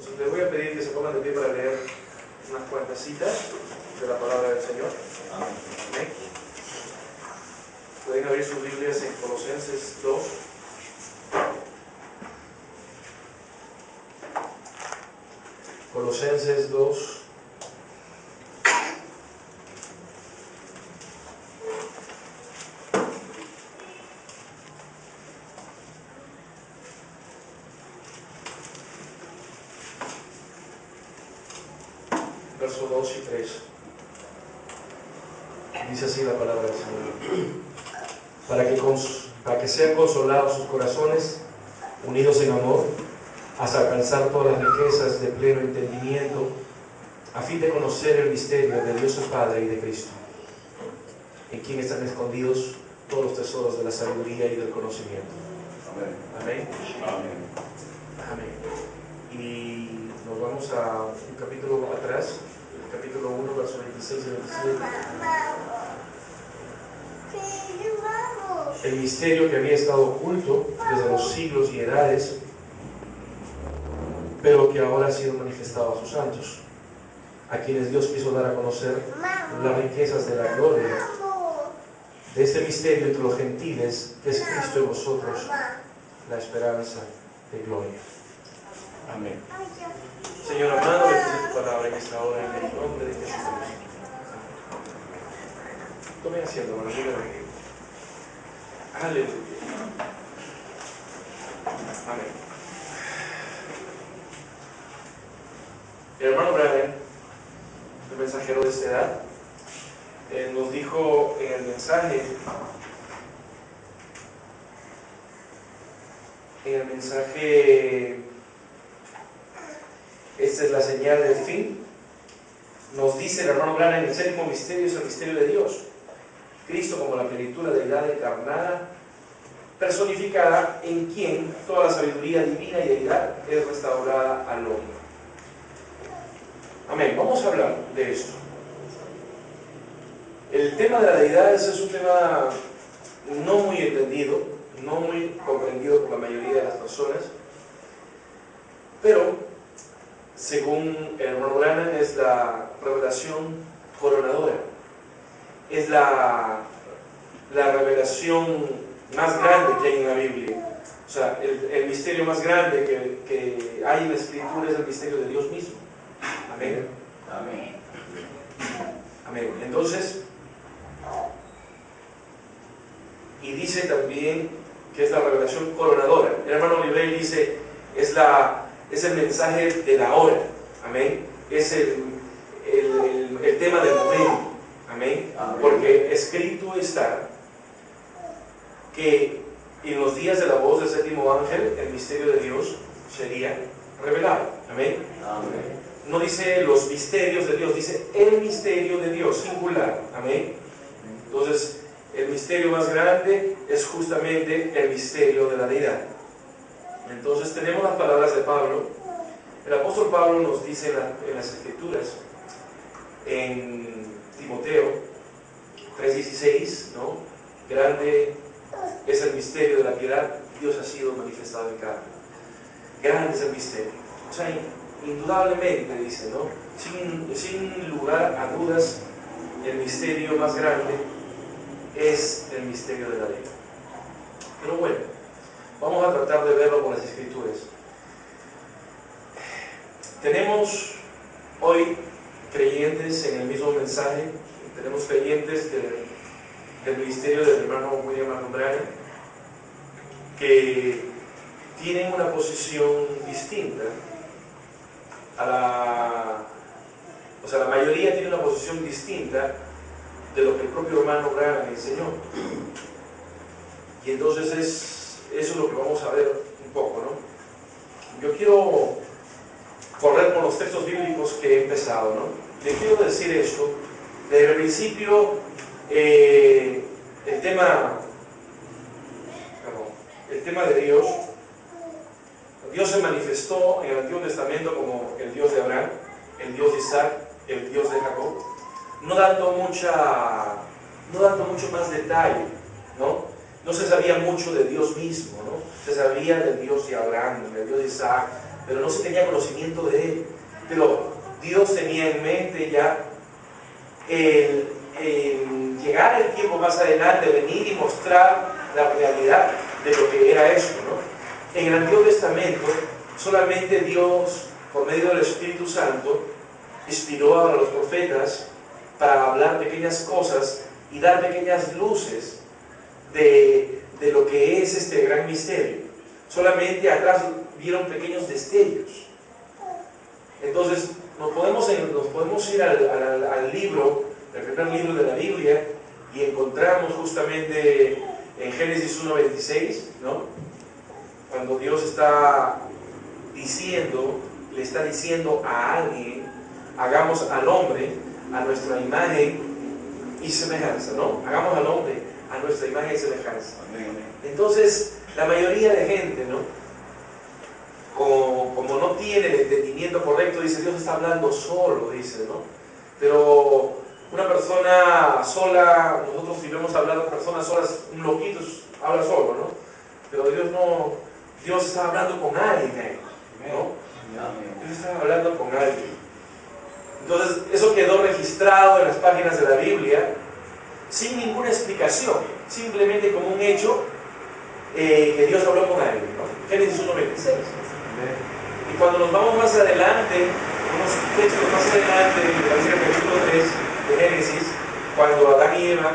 Entonces les voy a pedir que se pongan de pie para leer unas cuantas citas de la palabra del Señor. Amén. Pueden abrir sus Biblias en Colosenses 2. Colosenses 2. Versos 2 y 3. Dice así la palabra del Señor. Para que sean consolados sus corazones, unidos en amor, hasta alcanzar todas las riquezas de pleno entendimiento, a fin de conocer el misterio de Dios el Padre y de Cristo, en quien están escondidos todos los tesoros de la sabiduría y del conocimiento. Amén. Amén. Amén. Y nos vamos a un capítulo atrás, el capítulo 1, versos 26 y 27. El misterio que había estado oculto desde los siglos y edades, pero que ahora ha sido manifestado a sus santos, a quienes Dios quiso dar a conocer las riquezas de la gloria de este misterio entre los gentiles, que es Cristo en vosotros, la esperanza de gloria. Amén. Señor amado, bendice tu palabra en esta hora, en el nombre de Jesús. Tomen asiento, hermano, díganme. Aleluya. Amén. El hermano Branham, el mensajero de esta edad, nos dijo en el mensaje, esta es la señal del fin. Nos dice el hermano Branham, el séptimo misterio es el misterio de Dios. Cristo como la plenitud de la deidad encarnada, personificada, en quien toda la sabiduría divina y deidad es restaurada al hombre. Amén. Vamos a hablar de esto. El tema de la deidad es un tema no muy entendido, no muy comprendido por la mayoría de las personas, pero según el hermano Branham es la revelación coronadora, es la revelación más grande que hay en la Biblia. O sea, el misterio más grande que hay en la Escritura es el misterio de Dios mismo. Amén. Amén. Amén. Entonces, y dice también que es la revelación coronadora. El hermano Librey dice, es el mensaje de la hora. Amén. Es el tema del momento. Amén. Porque escrito está que en los días de la voz del séptimo ángel el misterio de Dios sería revelado. Amén. Amén. No dice los misterios de Dios, dice el misterio de Dios, singular. Amén. Entonces, el misterio más grande es justamente el misterio de la deidad. Entonces, tenemos las palabras de Pablo. El apóstol Pablo nos dice en las Escrituras, en Timoteo 3:16, ¿no? Grande es el misterio de la piedad, Dios ha sido manifestado en carne. Grande es el misterio. O sea, indudablemente dice, ¿no? Sin lugar a dudas, el misterio más grande es el misterio de la deidad. Pero bueno, vamos a tratar de verlo con las Escrituras. Tenemos hoy creyentes en el mismo mensaje, tenemos creyentes del ministerio del hermano William Branham que tienen una posición distinta la mayoría tiene una posición distinta de lo que el propio hermano Branham enseñó. Y entonces eso es lo que vamos a ver un poco, ¿no? Yo quiero correr con los textos bíblicos que he empezado, ¿no? Le quiero decir esto, desde el principio, el tema de Dios. Dios se manifestó en el Antiguo Testamento como el Dios de Abraham, el Dios de Isaac, el Dios de Jacob, no dando mucho más detalle, ¿no? No se sabía mucho de Dios mismo, ¿no? Se sabía del Dios de Abraham, del Dios de Isaac, pero no se tenía conocimiento de Él. Pero Dios tenía en mente ya el llegar el tiempo más adelante, venir y mostrar la realidad de lo que era eso, ¿no? En el Antiguo Testamento, solamente Dios, por medio del Espíritu Santo, inspiró a los profetas para hablar pequeñas cosas y dar pequeñas luces de lo que es este gran misterio. Solamente atrás vieron pequeños destellos. Entonces nos podemos ir al libro, el primer libro de la Biblia, y encontramos justamente en Génesis 1:26, ¿no? Cuando Dios le está diciendo a alguien: hagamos al hombre a nuestra imagen y semejanza, ¿no? Hagamos al hombre a nuestra imagen y semejanza. Entonces, la mayoría de gente, ¿no? Como no tiene el entendimiento correcto, dice: Dios está hablando solo, dice, ¿no? Pero una persona sola, nosotros si vemos hablar de personas solas, un loquito habla solo, ¿no? Pero Dios no, Dios está hablando con alguien, ¿no? Dios está hablando con alguien. Entonces, eso quedó registrado en las páginas de la Biblia sin ninguna explicación, simplemente como un hecho que Dios habló con alguien, ¿no? Génesis 1:26. Y cuando nos vamos más adelante, unos textos más adelante, en el capítulo 3 de Génesis, cuando Adán y Eva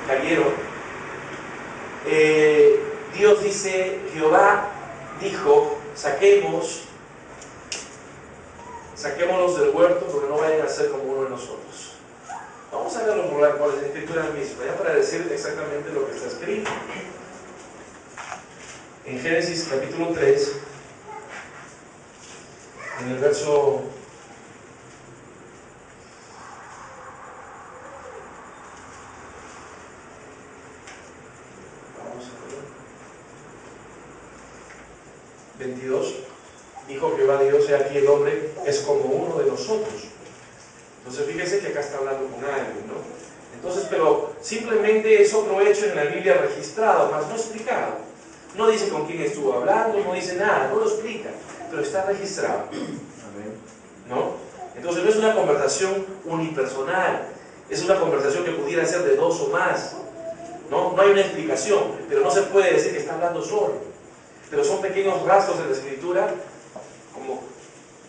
cayeron, Dios dice: Jehová dijo, saquémoslos del huerto, porque no vayan a ser como uno de nosotros. Vamos a verlo por las escrituras mismas, ya para decir exactamente lo que está escrito. En Génesis capítulo 3, en el verso 22, dijo Jehová Dios: he aquí el hombre es como uno de nosotros. Entonces fíjese que acá está hablando con alguien, ¿no? Entonces, pero simplemente es otro hecho en la Biblia registrado, más no explicado. No dice con quién estuvo hablando, no dice nada, no lo explica, pero está registrado, ¿no? Entonces no es una conversación unipersonal, es una conversación que pudiera ser de dos o más, ¿no? No hay una explicación, pero no se puede decir que está hablando solo. Pero son pequeños rasgos de la Escritura, como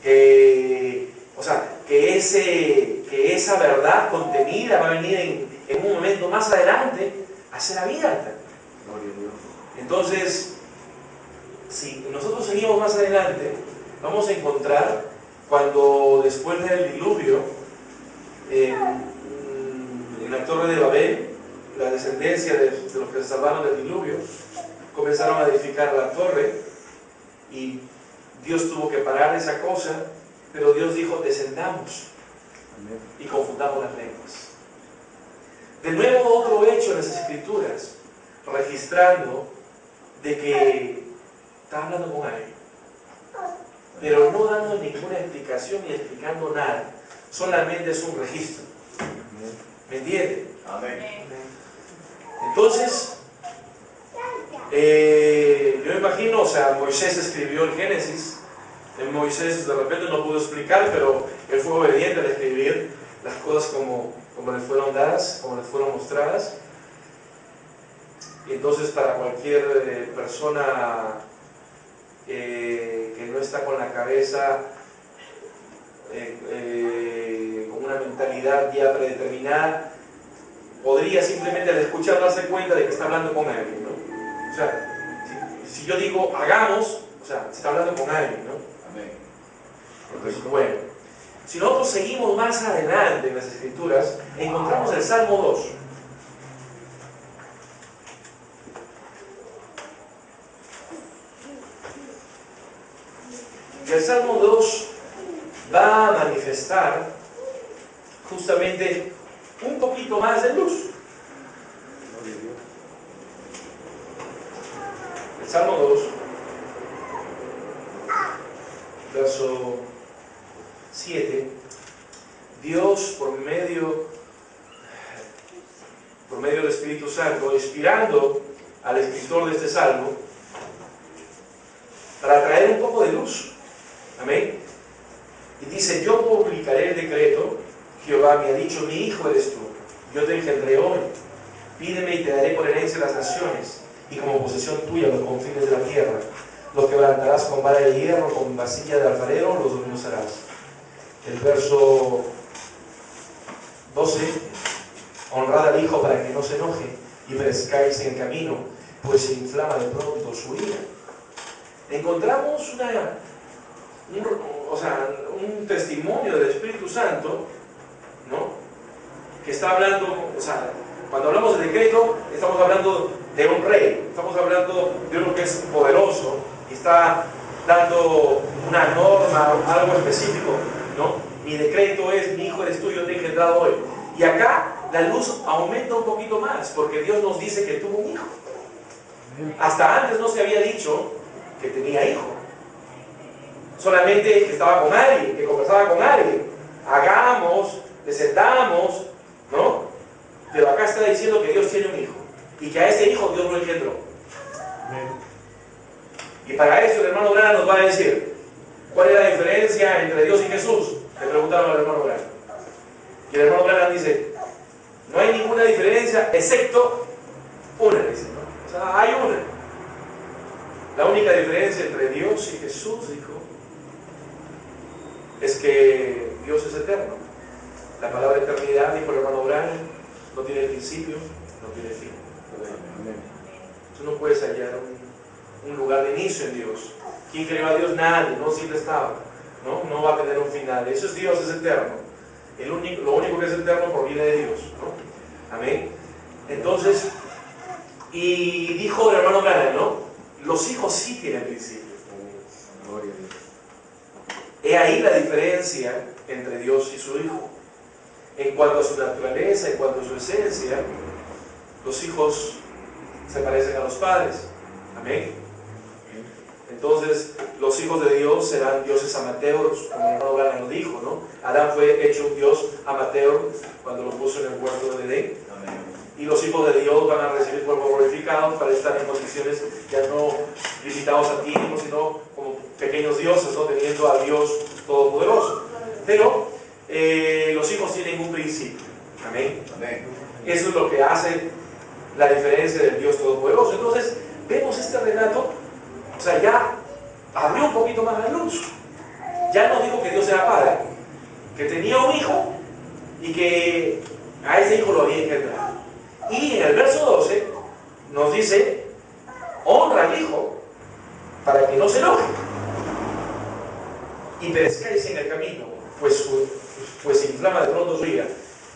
que, o sea, que esa verdad contenida va a venir en un momento más adelante a ser abierta. Entonces, si nosotros seguimos más adelante, vamos a encontrar cuando después del diluvio, en la Torre de Babel, la descendencia de los que se salvaron del diluvio, comenzaron a edificar la torre y Dios tuvo que parar esa cosa, pero Dios dijo: descendamos y confundamos las lenguas. De nuevo, otro hecho en las Escrituras, registrando de que está hablando con alguien, pero no dando ninguna explicación ni explicando nada, solamente es un registro. ¿Me entiende? Amén. Entonces, yo me imagino, o sea, Moisés escribió el Génesis. Moisés de repente no pudo explicar, pero él fue obediente al escribir las cosas como le fueron dadas, como le fueron mostradas. Y entonces, para cualquier persona que no está con la cabeza, con una mentalidad ya predeterminada, podría simplemente al escuchar darse cuenta de que está hablando con alguien, ¿no? O sea, si yo digo hagamos, o sea, se está hablando con alguien, ¿no? Amén. Entonces, bueno, si nosotros seguimos más adelante en las Escrituras, encontramos el Salmo 2. Y el Salmo 2 va a manifestar justamente un poquito más de luz. El Salmo 2, verso 7, Dios por medio del Espíritu Santo, inspirando al escritor de este salmo, para traer un poco de luz Amén. Y dice, yo publicaré el decreto, Jehová me ha dicho, mi hijo eres tú, yo te engendré hoy, pídeme y te daré por herencia las naciones, y como posesión tuya los confines de la tierra. Los quebrantarás con vara de hierro, con vasilla de alfarero, los desmenuzarás. El verso 12, honrad al hijo para que no se enoje, y perezcáis en el camino, pues se inflama de pronto su ira. Encontramos un testimonio del Espíritu Santo, ¿no? Que está hablando, cuando hablamos de decreto, estamos hablando de un rey, estamos hablando de uno que es poderoso y está dando una norma, algo específico, ¿no? Mi decreto es, mi hijo eres tú, yo te he engendrado hoy. Y acá la luz aumenta un poquito más, porque Dios nos dice que tuvo un hijo. Hasta antes no se había dicho que tenía hijo. Solamente que estaba con alguien, que conversaba con alguien. Hagamos, descendamos, ¿no? Pero acá está diciendo que Dios tiene un hijo. Y que a ese hijo Dios lo engendró. Y para eso el hermano Branham nos va a decir, ¿cuál es la diferencia entre Dios y Jesús? Le preguntaron al hermano Branham. Y el hermano Branham dice, no hay ninguna diferencia excepto una, dice, ¿no? O sea, hay una. La única diferencia entre Dios y Jesús, dijo, es que Dios es eterno. La palabra eternidad, dijo el hermano Branham, no tiene principio, no tiene fin. Tú no puedes hallar un lugar de inicio en Dios. ¿Quién creó a Dios? Nadie, no siempre estaba. No va a tener un final. Eso es Dios, es eterno. Lo único que es eterno proviene de Dios, ¿no? Amén. Entonces, y dijo el hermano Branham, ¿no? Los hijos sí tienen principio. He ahí la diferencia entre Dios y su hijo. En cuanto a su naturaleza, en cuanto a su esencia, los hijos se parecen a los padres. Amén. Entonces, los hijos de Dios serán dioses amateurs, como el hermano Branham lo dijo, ¿no? Adán fue hecho un dios amateur cuando lo puso en el huerto de Edén. Y los hijos de Dios van a recibir cuerpos glorificados para estar en condiciones ya no limitados a ti, sino como pequeños dioses, ¿no? Teniendo a Dios Todopoderoso. Pero los hijos tienen un principio. Amén. Eso es lo que hace la diferencia del Dios Todopoderoso. Entonces, vemos este relato. O sea, ya abrió un poquito más la luz. Ya nos dijo que Dios era padre, que tenía un hijo y que a ese hijo lo había engendrado. Y en el verso 12 nos dice, honra al hijo para que no se enoje y perezcáis en el camino, pues inflama de pronto su ira.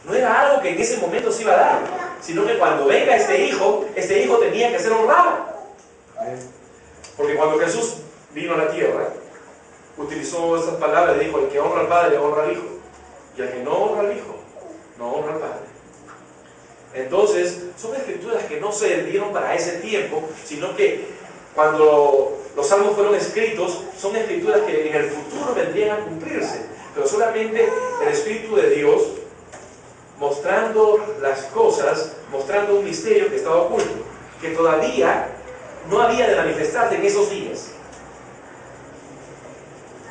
No era algo que en ese momento se iba a dar, sino que cuando venga este hijo tenía que ser honrado. Porque cuando Jesús vino a la tierra, utilizó esas palabras y dijo, el que honra al Padre, honra al Hijo. Y el que no honra al Hijo, no honra al Padre. Entonces, son escrituras que no se dieron para ese tiempo, sino que cuando los salmos fueron escritos, son escrituras que en el futuro vendrían a cumplirse. Pero solamente el Espíritu de Dios, mostrando las cosas, mostrando un misterio que estaba oculto, que todavía no había de manifestarse en esos días.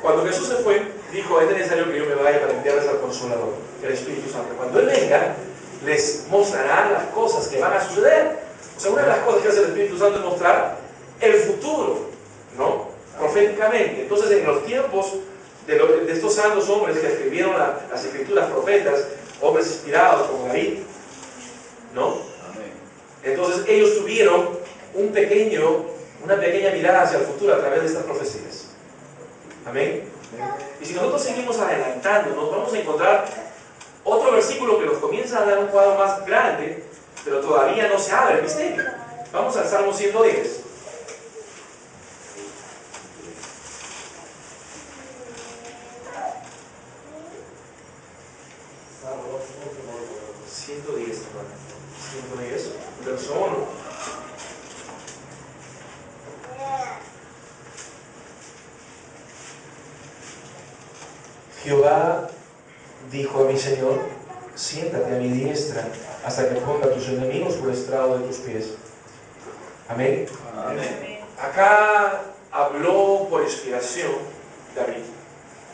Cuando Jesús se fue, dijo, es necesario que yo me vaya para enviarles al Consolador, el Espíritu Santo. Cuando Él venga, les mostrará las cosas que van a suceder. O sea, una de las cosas que hace el Espíritu Santo es mostrar el futuro, ¿no? Proféticamente. Entonces, en los tiempos de estos santos hombres que escribieron las escrituras, profetas, hombres inspirados como David, ¿no? Entonces, ellos tuvieron una pequeña mirada hacia el futuro a través de estas profecías. Amén. Y si nosotros seguimos adelantando, nos vamos a encontrar otro versículo que nos comienza a dar un cuadro más grande, pero todavía no se abre el misterio. Vamos al Salmo 110. Salmo 110, hermano. 110, verso 1. Jehová dijo a mi Señor, siéntate a mi diestra hasta que ponga a tus enemigos por estrado de tus pies. Amén. Amén. Acá habló por inspiración David.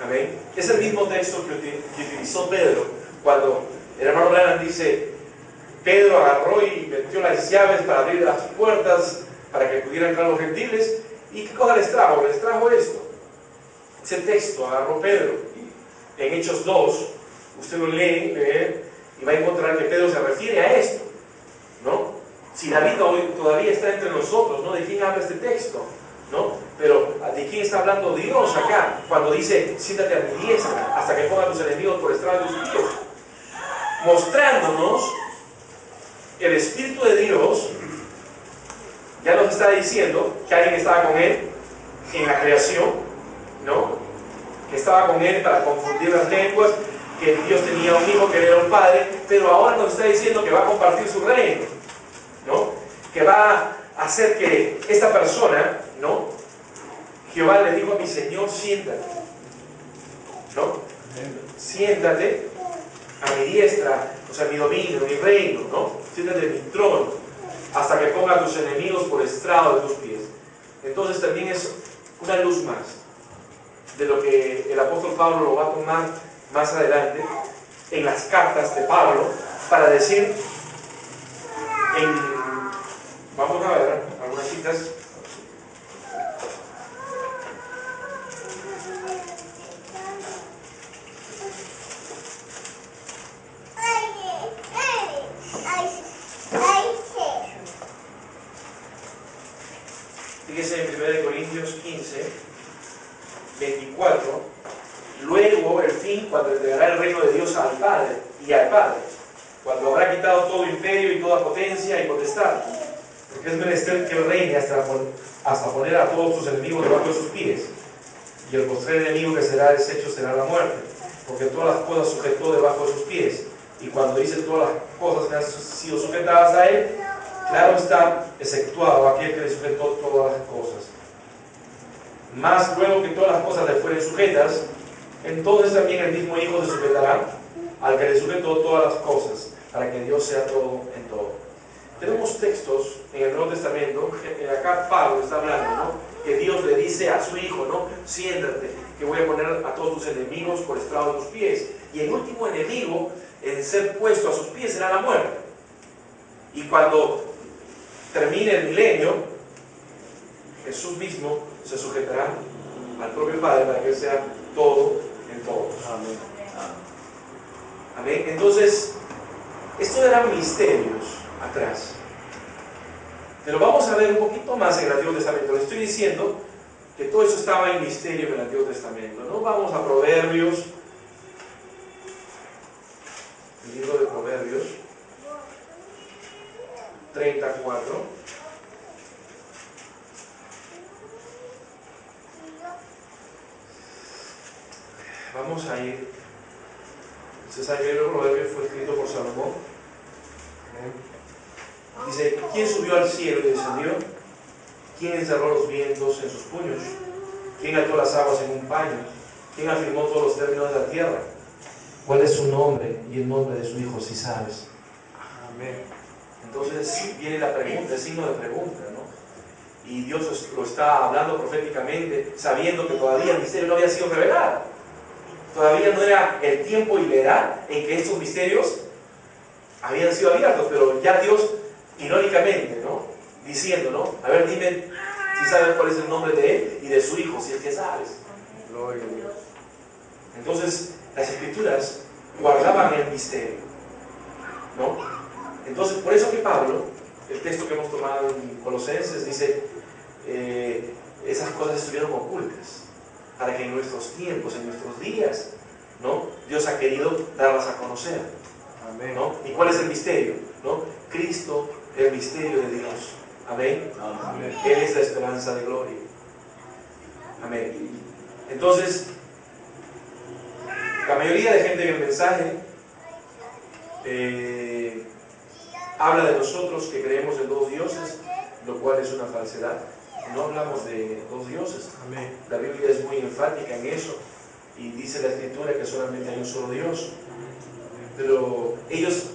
Amén. Es el mismo texto que utilizó Pedro cuando el hermano Branham dice: Pedro agarró y metió las llaves para abrir las puertas para que pudieran entrar los gentiles. ¿Y qué cosa les trajo? Les trajo esto. Ese texto agarró Pedro. En Hechos 2, usted lo lee y va a encontrar que Pedro se refiere a esto, ¿no? Si David hoy todavía está entre nosotros, ¿no? ¿De quién habla este texto? ¿No? Pero ¿de quién está hablando Dios acá? Cuando dice: siéntate a mi diestra hasta que ponga a tus enemigos por estrado de tus pies. Mostrándonos el Espíritu de Dios. Ya nos está diciendo que alguien estaba con él en la creación, ¿no? Que estaba con él para confundir las lenguas, que Dios tenía un hijo, que era un padre, pero ahora nos está diciendo que va a compartir su reino, ¿no? Que va a hacer que esta persona, ¿no? Jehová le dijo a mi Señor: siéntate, ¿no? Siéntate a mi diestra, o sea, mi dominio, mi reino, ¿no? Siéntate en mi trono, hasta que ponga a tus enemigos por estrado de tus pies. Entonces también es una luz más de lo que el apóstol Pablo lo va a tomar más adelante en las cartas de Pablo para decir vamos a ver algunas citas. Fíjese en 1 Corintios 15, 24. Luego el fin, cuando entregará el reino de Dios al Padre y al Padre, cuando habrá quitado todo imperio y toda potencia y potestad, porque es menester que él reine hasta poner a todos sus enemigos debajo de sus pies, y el postrer enemigo que será deshecho será la muerte, porque todas las cosas sujetó debajo de sus pies. Y cuando dice todas las cosas que han sido sujetadas a él, claro está, exceptuado aquel que le sujetó todas las cosas. Más luego que todas las cosas le fueren sujetas, entonces también el mismo Hijo se sujetará al que le sujetó todas las cosas, para que Dios sea todo en todo. Tenemos textos en el Nuevo Testamento, acá Pablo está hablando, ¿no? Que Dios le dice a su Hijo, ¿no? Siéntate, que voy a poner a todos tus enemigos por estrado de tus pies. Y el último enemigo en ser puesto a sus pies será la muerte. Y cuando termine el milenio, Jesús mismo se sujetará al propio Padre para que Él sea todo en todos. Amén. Amén. Entonces, estos eran misterios atrás. Pero vamos a ver un poquito más en el Antiguo Testamento. Les estoy diciendo que todo eso estaba en misterio en el Antiguo Testamento. No vamos a Proverbios, el libro de Proverbios 34. Vamos a ir. Se sabe que el Proverbio fue escrito por Salomón. Dice: ¿quién subió al cielo y descendió? ¿Quién encerró los vientos en sus puños? ¿Quién ató las aguas en un paño? ¿Quién afirmó todos los términos de la tierra? ¿Cuál es su nombre y el nombre de su hijo, si sabes? Amén. Entonces viene la pregunta, el signo de pregunta, ¿no? Y Dios lo está hablando proféticamente, sabiendo que todavía el misterio no había sido revelado. Todavía no era el tiempo y la edad en que estos misterios habían sido abiertos, pero ya Dios, irónicamente, ¿no? Diciendo, ¿no? A ver, dime si sabes cuál es el nombre de él y de su hijo, si es que sabes. Gloria a Dios. Entonces, las Escrituras guardaban el misterio, ¿no? Entonces, por eso que Pablo, el texto que hemos tomado en Colosenses, dice: esas cosas estuvieron ocultas, para que en nuestros tiempos, en nuestros días, ¿no? Dios ha querido darlas a conocer. Amén. ¿No? ¿Y cuál es el misterio? ¿No? Cristo, el misterio de Dios. Amén. Amén. Él es la esperanza de gloria. Amén. Entonces, la mayoría de gente en el mensaje habla de nosotros que creemos en dos dioses, lo cual es una falsedad. No hablamos de dos dioses. Amén. La Biblia es muy enfática en eso y dice la Escritura que solamente hay un solo Dios. Pero ellos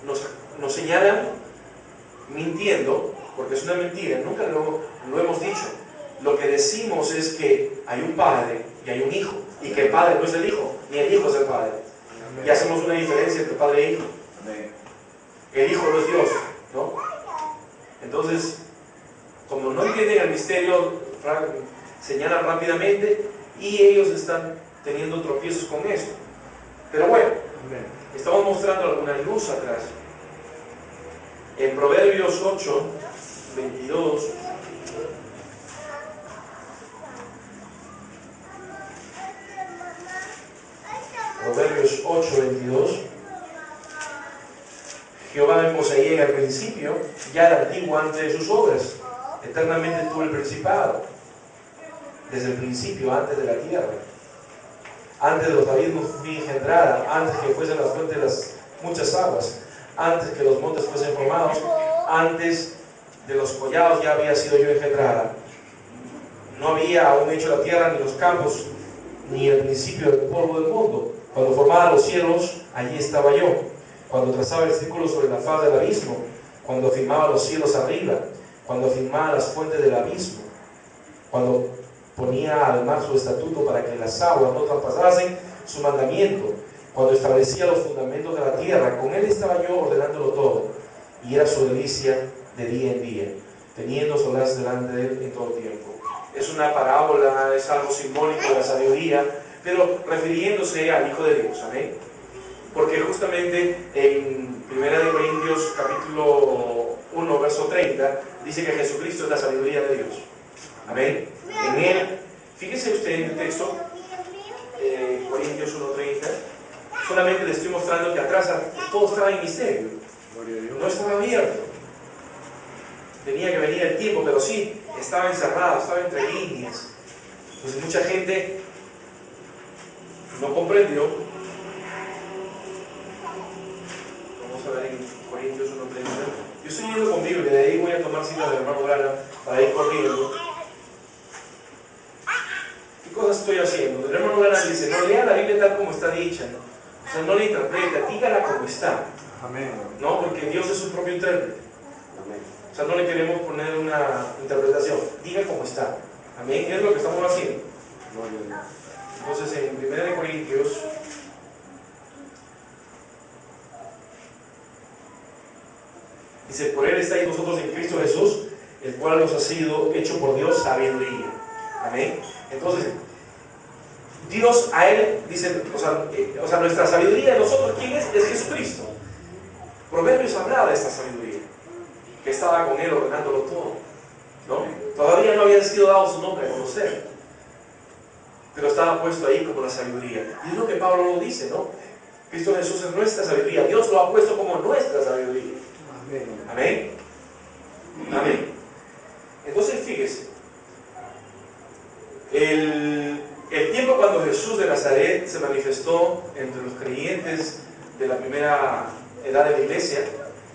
nos señalan mintiendo, porque es una mentira, nunca lo hemos dicho. Lo que decimos es que hay un Padre y hay un Hijo, Y que el Padre no es el Hijo, ni el Hijo es el Padre. Y hacemos una diferencia entre Padre e Hijo. El Hijo no es Dios, ¿no? Entonces, como no entienden el misterio, señalan rápidamente y ellos están teniendo tropiezos con esto. Pero bueno, estamos mostrando alguna luz atrás. En Proverbios 8, 22, Proverbios 8, 22, Jehová me poseía en el principio, ya era antiguo antes de sus obras, eternamente tuvo el principado, desde el principio, antes de la tierra. Antes de los abismos fui engendrada, antes que fuesen las fuentes de las muchas aguas, antes que los montes fuesen formados, antes de los collados ya había sido yo engendrada. No había aún hecho la tierra, ni los campos, ni el principio del polvo del mundo. Cuando formaba los cielos, allí estaba yo. Cuando trazaba el círculo sobre la faz del abismo, cuando afirmaba los cielos arriba, cuando afirmaba las fuentes del abismo, cuando ponía al mar su estatuto para que las aguas no traspasasen su mandamiento, cuando establecía los fundamentos de la tierra, con él estaba yo ordenándolo todo, y era su delicia de día en día, teniendo solaz delante de él en todo tiempo. Es una parábola, es algo simbólico de la sabiduría, pero refiriéndose al Hijo de Dios, amén. Porque justamente en 1 Corintios capítulo 1, verso 30, dice que Jesucristo es la sabiduría de Dios. Amén. En él, fíjese usted en el texto, Corintios 1:30, solamente le estoy mostrando que atrás todo estaba en misterio, no estaba abierto. Tenía que venir el tiempo, pero sí, estaba encerrado, estaba entre líneas. Entonces mucha gente no comprendió. Vamos a ver en Corintios 1:30. Yo estoy yendo con Biblia, de ahí voy a tomar cita del hermano Grana para ir corriendo. ¿Qué cosas estoy haciendo? El hermano Grana dice, no lea la Biblia tal como está dicha, ¿no? O sea, no la interpreta, dígala como está. Amén. No, porque Dios es su propio intérprete. Amén. O sea, no le queremos poner una interpretación, diga como está. Amén, es lo que estamos haciendo. Entonces, en 1 Corintios, dice, por él estáis vosotros en Cristo Jesús, el cual nos ha sido hecho por Dios sabiduría. Amén. Entonces, Dios a él, dice, o sea, nuestra sabiduría de nosotros, ¿quién es? Es Jesucristo. Proverbios hablaba de esta sabiduría, que estaba con él ordenándolo todo, ¿no? Todavía no había sido dado su nombre a conocer, pero estaba puesto ahí como la sabiduría. Y es lo que Pablo lo dice, ¿no? Cristo Jesús es nuestra sabiduría. Dios lo ha puesto como nuestra sabiduría. Amén. Amén. Amén. Entonces, fíjese, el tiempo cuando Jesús de Nazaret se manifestó entre los creyentes de la primera edad de la iglesia,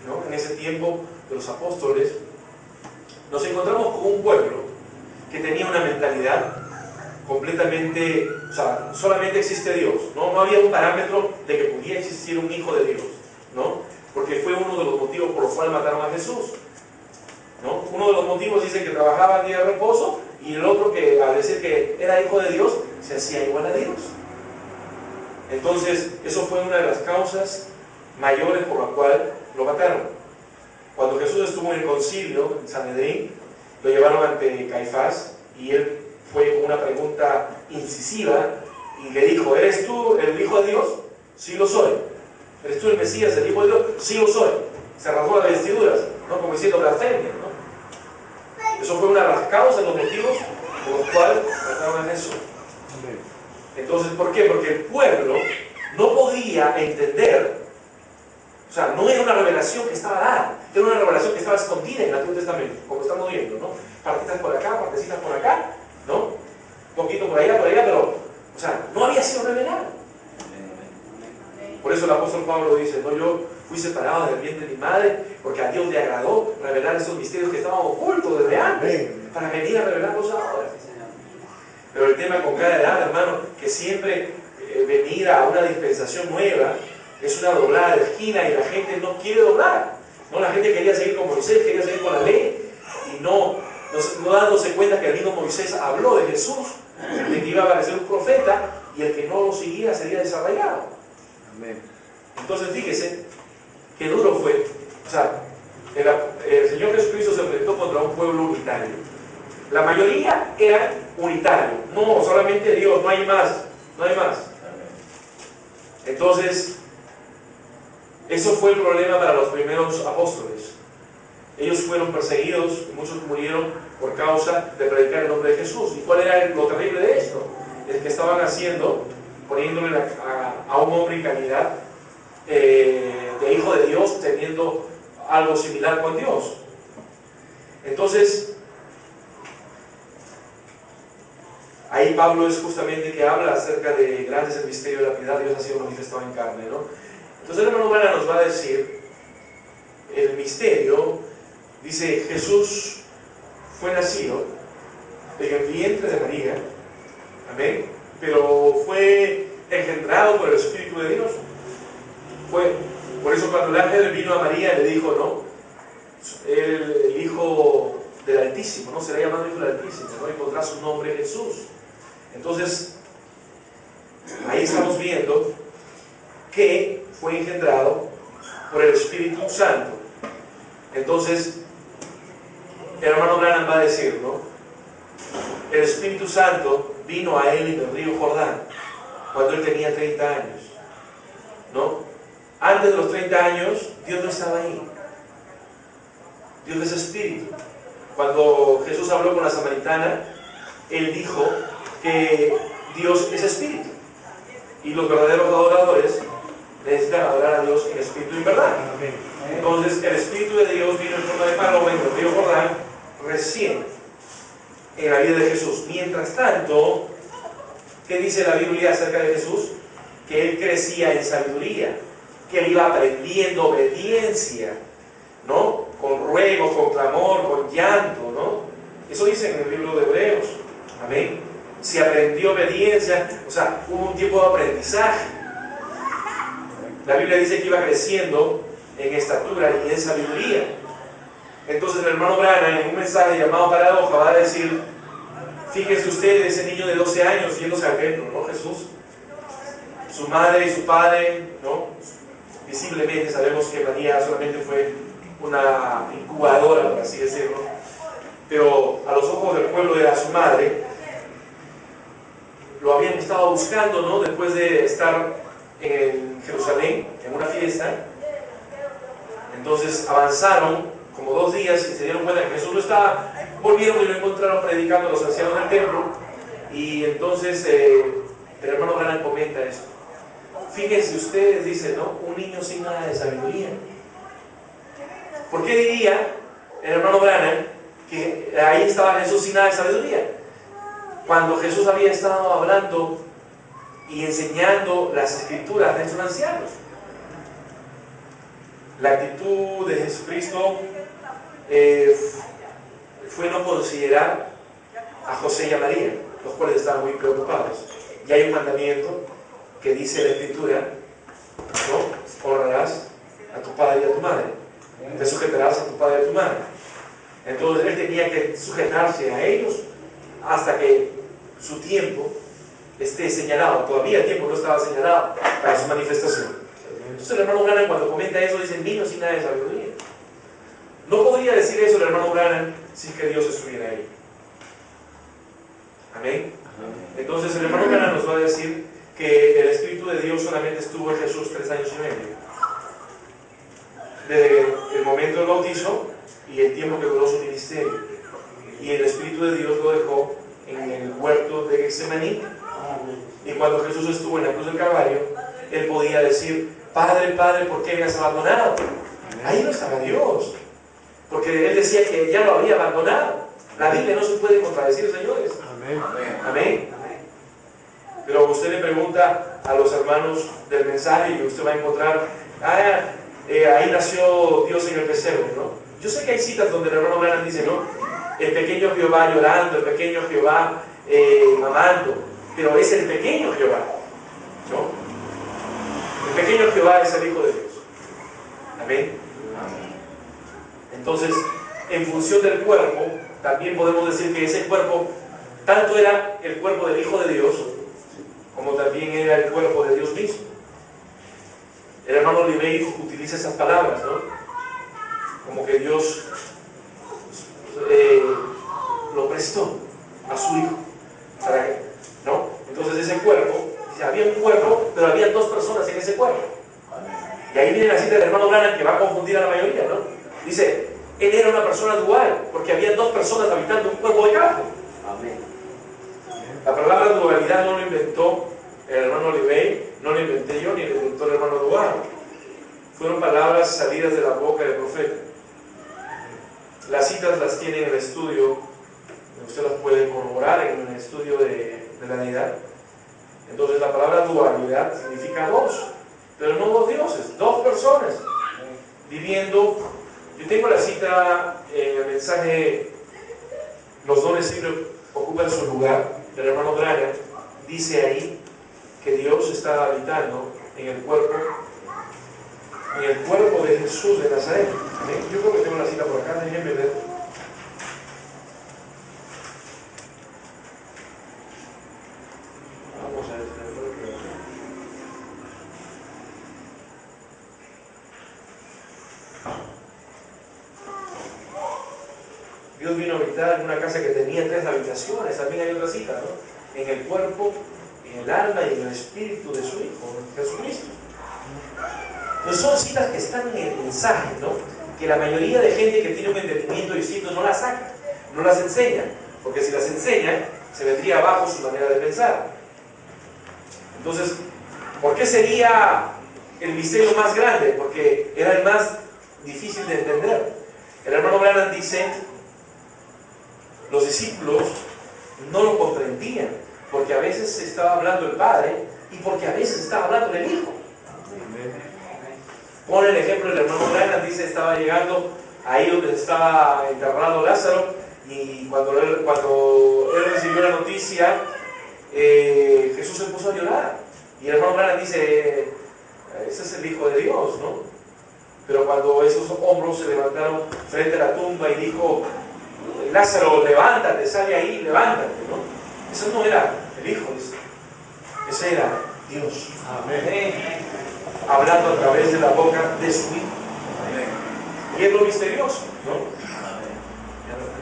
¿no? En ese tiempo de los apóstoles, nos encontramos con un pueblo que tenía una mentalidad completamente, o sea, solamente existe Dios, ¿no? No había un parámetro de que pudiera existir un hijo de Dios, ¿no? Porque fue uno de los motivos por los cuales mataron a Jesús, ¿no? Uno de los motivos dice que trabajaba el día de reposo, y el otro que al decir que era hijo de Dios, se hacía igual a Dios. Entonces, eso fue una de las causas mayores por la cual lo mataron. Cuando Jesús estuvo en el concilio, en Sanedrín, lo llevaron ante Caifás, y él fue con una pregunta incisiva, y le dijo, ¿eres tú el hijo de Dios? Sí lo soy. ¿Eres tú el Mesías, el hijo de Dios? Sí lo soy. Se rasgó las vestiduras, ¿no? Como diciendo blasfemia, ¿no? Eso fue una de las causas, los motivos por los cuales mataron a Jesús. Entonces, ¿por qué? Porque el pueblo no podía entender, o sea, no era una revelación que estaba dada, era una revelación que estaba escondida en el Antiguo Testamento, como estamos viendo, ¿no? Partecitas por acá, partecitas por acá, ¿no? Un poquito por allá, pero, o sea, no había sido revelado. Por eso el apóstol Pablo dice, no, yo fui separado del vientre de mi madre, porque a Dios le agradó revelar esos misterios que estaban ocultos desde antes, para venir a revelarlos ahora. Pero el tema con cada edad, hermano, que siempre venir a una dispensación nueva es una doblada de esquina, y la gente no quiere doblar, ¿no? La gente quería seguir con Moisés, quería seguir con la ley, y no dándose cuenta que el mismo Moisés habló de Jesús, de que iba a aparecer un profeta y el que no lo siguiera sería desarraigado. Amén. Entonces fíjese qué duro fue. O sea, el Señor Jesucristo se enfrentó contra un pueblo unitario. La mayoría eran unitarios. No, solamente Dios, no hay más. No hay más. Entonces, eso fue el problema para los primeros apóstoles. Ellos fueron perseguidos y muchos murieron por causa de predicar el nombre de Jesús. ¿Y cuál era lo terrible de esto? El que estaban haciendo, poniéndole a un hombre en calidad de hijo de Dios, teniendo algo similar con Dios. Entonces, ahí Pablo es justamente que habla acerca de grandes el misterio de la piedad, Dios ha sido manifestado en carne, ¿no? Entonces el hermano Branham nos va a decir el misterio. Dice, Jesús fue nacido en el vientre de María, amén, pero fue engendrado por el Espíritu de Dios. Por eso cuando el ángel vino a María le dijo, ¿no? El Hijo del Altísimo, ¿no? Será llamado Hijo del Altísimo, ¿no? Y pondrá su nombre Jesús. Entonces, ahí estamos viendo que fue engendrado por el Espíritu Santo. Entonces, el hermano Branham va a decir, ¿no? El Espíritu Santo vino a él en el río Jordán cuando él tenía 30 años, ¿no? Antes de los 30 años, Dios no estaba ahí. Dios es Espíritu. Cuando Jesús habló con la samaritana, Él dijo que Dios es Espíritu. Y los verdaderos adoradores necesitan adorar a Dios en espíritu y en verdad. Entonces, el Espíritu de Dios vino en forma de paloma en el río Jordán recién en la vida de Jesús. Mientras tanto, ¿qué dice la Biblia acerca de Jesús? Que Él crecía en sabiduría, que Él iba aprendiendo obediencia, ¿no? Con ruego, con clamor, con llanto, ¿no? Eso dice en el libro de Hebreos. Amén. Si aprendió obediencia, o sea, hubo un tiempo de aprendizaje. La Biblia dice que iba creciendo en estatura y en sabiduría. Entonces el hermano Branham, en un mensaje llamado Paradoja, va a decir, fíjense ustedes, ese niño de 12 años yéndose al templo, ¿no? Jesús, su madre y su padre, ¿no? Visiblemente sabemos que María solamente fue una incubadora, por así decirlo, pero a los ojos del pueblo era su madre. Lo habían estado buscando, ¿no? Después de estar en Jerusalén, en una fiesta. Entonces avanzaron como 2 días y se dieron cuenta que Jesús no estaba. Volvieron y lo encontraron predicando a los ancianos del templo. Y entonces el hermano Branham comenta esto. Fíjense ustedes, dice, ¿no? Un niño sin nada de sabiduría. ¿Por qué diría el hermano Branham que ahí estaba Jesús sin nada de sabiduría? Cuando Jesús había estado hablando y enseñando las escrituras de estos ancianos. La actitud de Jesucristo fue no considerar a José y a María, los cuales estaban muy preocupados. Y hay un mandamiento que dice la escritura, ¿no? Honrarás a tu padre y a tu madre, te sujetarás a tu padre y a tu madre. Entonces él tenía que sujetarse a ellos hasta que su tiempo esté señalado. Todavía el tiempo no estaba señalado para su manifestación. Entonces el hermano Branham, cuando comenta eso, dice niño sin nada de sabiduría. No podría decir eso el hermano Branham sin que Dios estuviera ahí. Amén. Entonces el hermano Branham nos va a decir que el Espíritu de Dios solamente estuvo en Jesús 3 años y medio. Desde el momento del bautizo y el tiempo que duró su ministerio. Y el Espíritu de Dios lo dejó en el huerto de Getsemaní. Y cuando Jesús estuvo en la cruz del Calvario, Él podía decir, Padre, Padre, ¿por qué me has abandonado? Ahí no estaba Dios. Porque Él decía que ya lo había abandonado. La Biblia no se puede contradecir, señores. Amén. Amén. Pero usted le pregunta a los hermanos del mensaje y usted va a encontrar, ahí nació Dios en el pesebre, ¿no? Yo sé que hay citas donde el hermano Branham dice, ¿no? El pequeño Jehová llorando, el pequeño Jehová mamando, pero es el pequeño Jehová, ¿no? El pequeño Jehová es el Hijo de Dios. Amén. Entonces, en función del cuerpo, también podemos decir que ese cuerpo, tanto era el cuerpo del Hijo de Dios, como como también era el cuerpo de Dios mismo. El hermano Olivey utiliza esas palabras, ¿no? Como que Dios lo prestó a su hijo, ¿no? Entonces ese cuerpo, había un cuerpo, pero había dos personas en ese cuerpo. Y ahí viene la cita del hermano Branham que va a confundir a la mayoría, ¿no? Dice, él era una persona dual, porque había dos personas habitando un cuerpo de campo. Amén. La palabra dualidad no lo inventó el hermano Olivey, no lo inventé yo, ni lo inventó el hermano Dual. Fueron palabras salidas de la boca del profeta. Las citas las tiene en el estudio, usted las puede corroborar en el estudio de la deidad. Entonces la palabra dualidad significa dos, pero no dos dioses, dos personas viviendo. Yo tengo la cita en el mensaje Los dones siempre ocupan su lugar, del hermano Branham. Dice ahí que Dios está habitando en el cuerpo de Jesús de Nazaret. ¿Amén? Yo creo que tengo la cita por acá, déjenme ver. Vamos a ver. Dios vino a habitar en una casa que tenía 3 habitaciones. También hay otra cita, ¿no? En el cuerpo, en el alma y en el espíritu de su Hijo, Jesucristo. Entonces son citas que están en el mensaje, ¿no? Que la mayoría de gente que tiene un entendimiento distinto no las saca, no las enseña, porque si las enseña, se vendría abajo su manera de pensar. Entonces, ¿por qué sería el misterio más grande? Porque era el más difícil de entender. El hermano Branham dice, los discípulos no lo comprendían, porque a veces se estaba hablando el Padre y porque a veces estaba hablando el Hijo. Pone el ejemplo del hermano Branham, dice, estaba llegando ahí donde estaba enterrado Lázaro, y cuando él recibió la noticia, Jesús se puso a llorar. Y el hermano Branham dice, ese es el Hijo de Dios, ¿no? Pero cuando esos hombros se levantaron frente a la tumba y dijo, Lázaro, levántate, sale ahí, levántate, ¿no? Eso no era el Hijo, ese era Dios. Amén. Hablando a través de la boca de su Hijo. Amén. Y es lo misterioso, ¿no? Amén.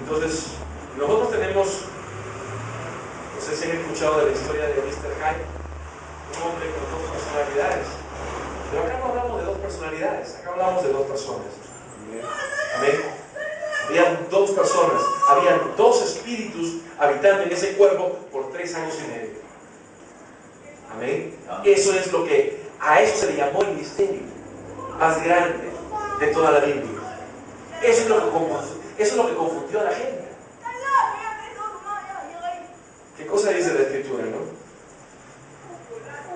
Entonces, nosotros tenemos, no sé si han escuchado de la historia de Mr. Hyde, un hombre con 2 personalidades. Pero acá no hablamos de 2 personalidades, acá hablamos de 2 personas. Amén. Habían 2 personas, habían 2 espíritus habitando en ese cuerpo por 3 años y medio. Amén. Eso es lo que, a eso se le llamó el misterio más grande de toda la Biblia. Eso es lo que confundió a la gente. ¿Qué cosa dice la Escritura, no?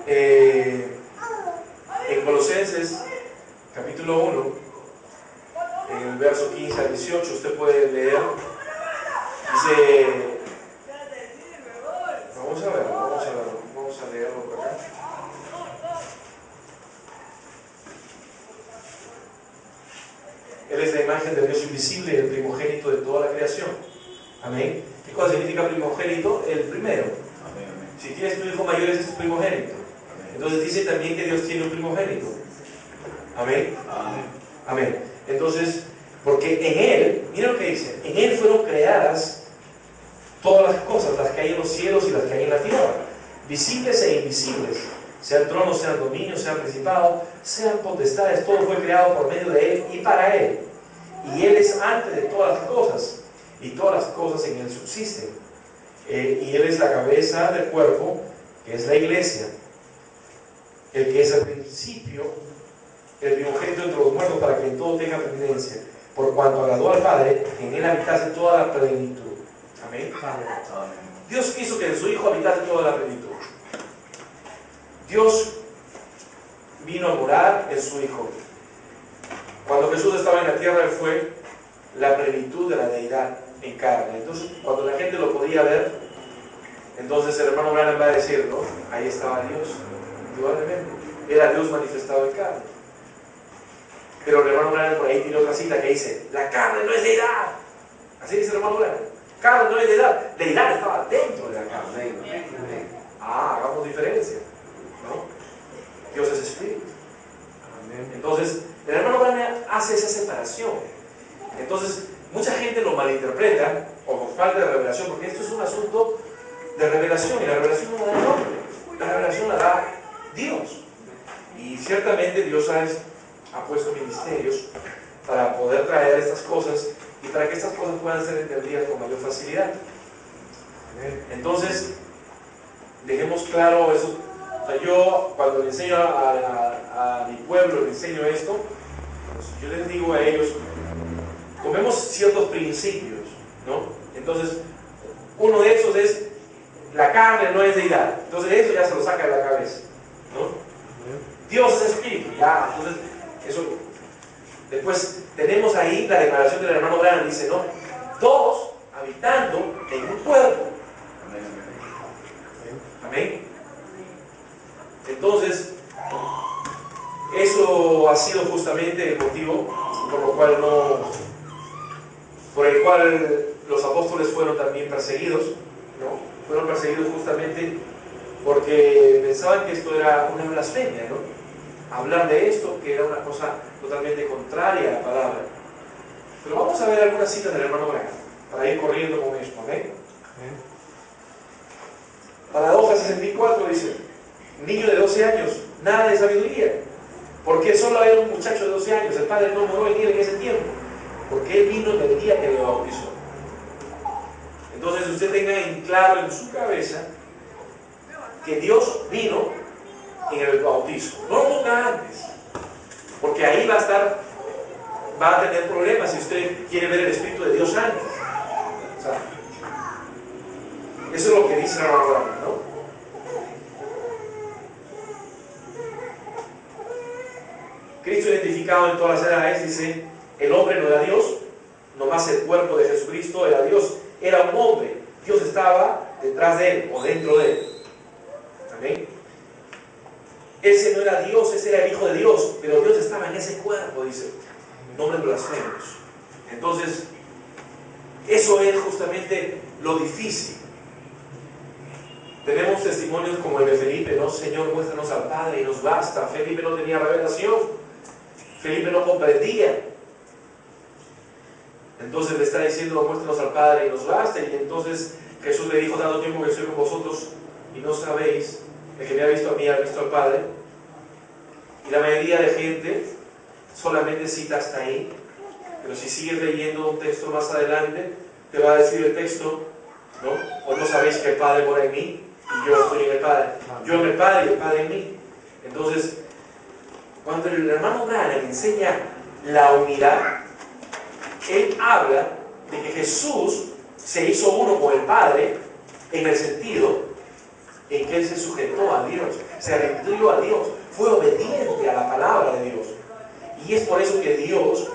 En Colosenses, capítulo 1, en el verso 15 al 18, usted puede leer, dice, vamos a leerlo por acá. Él es la imagen del Dios invisible, el primogénito de toda la creación. Amén. ¿Qué cosa significa primogénito? El primero. Amén. Si tienes tu hijo mayor, ese es tu primogénito. Entonces dice también que Dios tiene un primogénito. Amén. Amén. Amén. Entonces, porque en Él, mira lo que dice, en Él fueron creadas todas las cosas, las que hay en los cielos y las que hay en la tierra, visibles e invisibles, sean tronos, sean dominios, sean principados, sean potestades, todo fue creado por medio de Él y para Él. Y Él es antes de todas las cosas, y todas las cosas en Él subsisten. Y Él es la cabeza del cuerpo, que es la iglesia, el que es el principio, el primogénito entre los muertos, para que en todo tenga preeminencia, por cuanto agradó al Padre, en Él habitase toda la plenitud. Amén. Dios quiso que en su Hijo habitase toda la plenitud. Dios vino a morar en su Hijo. Cuando Jesús estaba en la tierra, Él fue la plenitud de la deidad en carne. Entonces, cuando la gente lo podía ver, entonces el hermano Branham va a decir, ¿no? Ahí estaba Dios, indudablemente. Era Dios manifestado en carne. Pero el hermano Branham por ahí tiene otra cita que dice, la carne no es deidad. Así dice el hermano Branham. Carne no es deidad. Deidad estaba dentro de la carne. hagamos diferencia, ¿no? Dios es espíritu. Entonces, el hermano Branham hace esa separación. Entonces, mucha gente lo malinterpreta o por falta de revelación, porque esto es un asunto de revelación, y la revelación no la da el hombre, la revelación la da Dios. Y ciertamente Dios ha puesto ministerios para poder traer estas cosas y para que estas cosas puedan ser entendidas con mayor facilidad. Entonces, dejemos claro eso. O sea, yo cuando le enseño a mi pueblo, le enseño esto, pues yo les digo a ellos, tomemos ciertos principios, ¿no? Entonces, uno de esos es, la carne no es deidad. Entonces eso ya se lo saca de la cabeza, ¿no? Dios es espíritu, ya. Entonces, eso. Después tenemos ahí la declaración del hermano Branham, dice, ¿no? Dos habitando en un cuerpo. Amén. Entonces, eso ha sido justamente el motivo por el cual los apóstoles fueron también perseguidos, ¿no? Fueron perseguidos justamente porque pensaban que esto era una blasfemia, ¿no? Hablar de esto, que era una cosa totalmente contraria a la palabra. Pero vamos a ver algunas citas del hermano Branham para ir corriendo con esto, ¿amén? Paradoja 64 dice: niño de 12 años, nada de sabiduría, porque solo era un muchacho de 12 años, el padre no moró en él en ese tiempo, porque él vino en el día que le bautizó. Entonces usted tenga en claro en su cabeza que Dios vino en el bautizo, no lo ponga antes, porque ahí va a tener problemas si usted quiere ver el Espíritu de Dios antes. O sea, eso es lo que dice la hermana, ¿no? Cristo identificado en todas las edades, dice, el hombre no era Dios, nomás el cuerpo de Jesucristo era Dios, era un hombre, Dios estaba detrás de él o dentro de él. Amén. Ese no era Dios, ese era el Hijo de Dios, pero Dios estaba en ese cuerpo, dice. Nombres blasfemos. Entonces, eso es justamente lo difícil. Tenemos testimonios como el de Felipe, ¿no? Señor, muéstranos al Padre y nos basta. Felipe no tenía revelación. Felipe no comprendía. Entonces le está diciendo, muéstranos al Padre y nos basta. Y entonces Jesús le dijo, tanto tiempo que estoy con vosotros y no sabéis, el que me ha visto a mí ha visto al Padre. Y la mayoría de gente solamente cita hasta ahí, pero si sigues leyendo un texto más adelante, te va a decir el texto, ¿no? O no sabéis que el Padre mora en mí y yo estoy en el Padre. Yo en el Padre y el Padre en mí. Entonces, cuando el hermano Branham enseña la unidad, él habla de que Jesús se hizo uno con el Padre en el sentido en que él se sujetó a Dios, se rindió a Dios, fue obediente a la palabra de Dios. Y es por eso que Dios,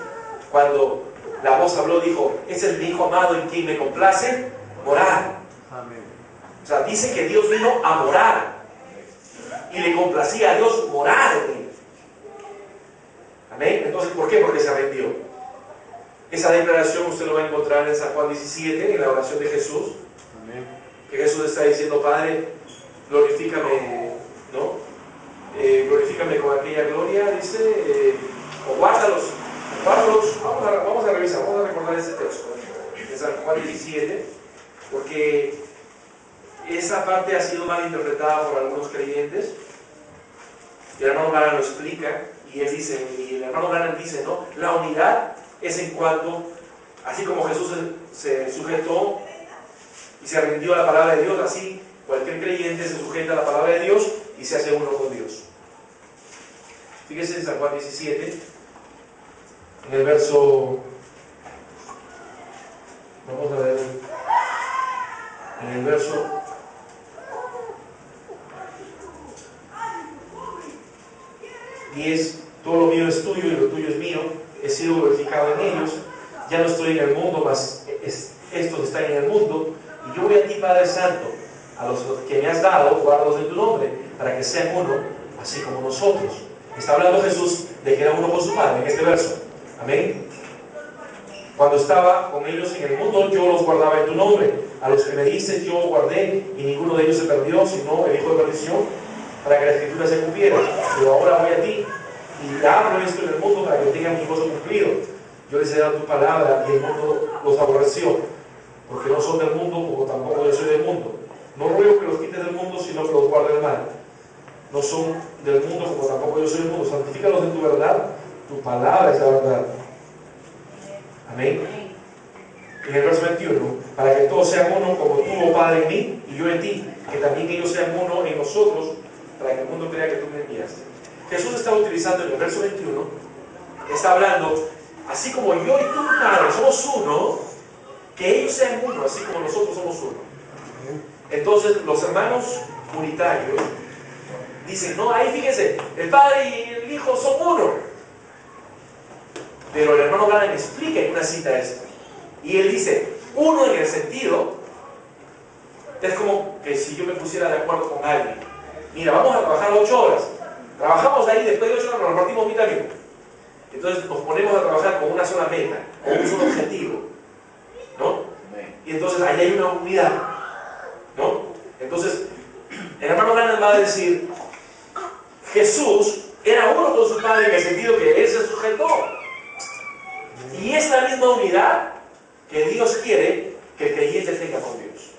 cuando la voz habló, dijo, ese es mi Hijo amado en quien me complace morar. Amén. O sea, dice que Dios vino a morar y le complacía a Dios morar en él. Amén. Entonces, ¿por qué? Porque se rindió. Esa declaración usted lo va a encontrar en San Juan 17, en la oración de Jesús. Amén. Que Jesús está diciendo, Padre, glorifícame, ¿no? Glorifícame con aquella gloria, dice, o guárdalos. Vamos a revisar, vamos a recordar ese texto de San Juan 17, porque esa parte ha sido mal interpretada por algunos creyentes. Y el hermano Branham lo explica, y el hermano Branham dice, ¿no? La unidad es en cuanto, así como Jesús se sujetó y se rindió a la palabra de Dios, así cualquier creyente se sujeta a la palabra de Dios y se hace uno con Dios. Fíjese en San Juan 17, en el verso, vamos a ver, en el verso 10, todo lo mío es tuyo y lo tuyo es mío, he sido glorificado en ellos, ya no estoy en el mundo, mas estos están en el mundo, y yo voy a ti, Padre Santo, a los que me has dado, guárdalos en tu nombre, para que sean uno, así como nosotros. Está hablando Jesús de que era uno con su Padre en este verso. Amén. Cuando estaba con ellos en el mundo, yo los guardaba en tu nombre. A los que me diste yo guardé, y ninguno de ellos se perdió, sino el hijo de perdición, para que la escritura se cumpliera. Pero ahora voy a ti, y hablo esto en el mundo para que tengan mi gozo cumplido. Yo les he dado tu palabra, y el mundo los aborreció, porque no son del mundo, como tampoco yo soy del mundo. No ruego que los quites del mundo, sino que los guarde del mal. No son del mundo, como tampoco yo soy del mundo. Santifícalos en tu verdad, tu palabra es la verdad. Amén. En el verso 21, para que todos sean uno, como tú, oh Padre, en mí y yo en ti, que también ellos sean uno en nosotros, para que el mundo crea que tú me enviaste. Jesús está utilizando en el verso 21, está hablando, así como yo y tú, Padre, somos uno, que ellos sean uno, así como nosotros somos uno. Entonces, los hermanos unitarios dicen, no, ahí fíjense, el Padre y el Hijo son uno. Pero el hermano Branham explica en una cita esto. Y él dice, uno en el sentido, es como que si yo me pusiera de acuerdo con alguien. Mira, vamos a trabajar 8 horas. Trabajamos ahí, después de 8 horas nos repartimos mitad. Entonces nos ponemos a trabajar con una sola meta, con un solo objetivo. ¿No? Y entonces ahí hay una unidad. ¿No? Entonces, el hermano Branham va a decir, Jesús era uno con su Padre en el sentido que Él se sujetó. Y esta misma unidad que Dios quiere que el creyente tenga con Dios.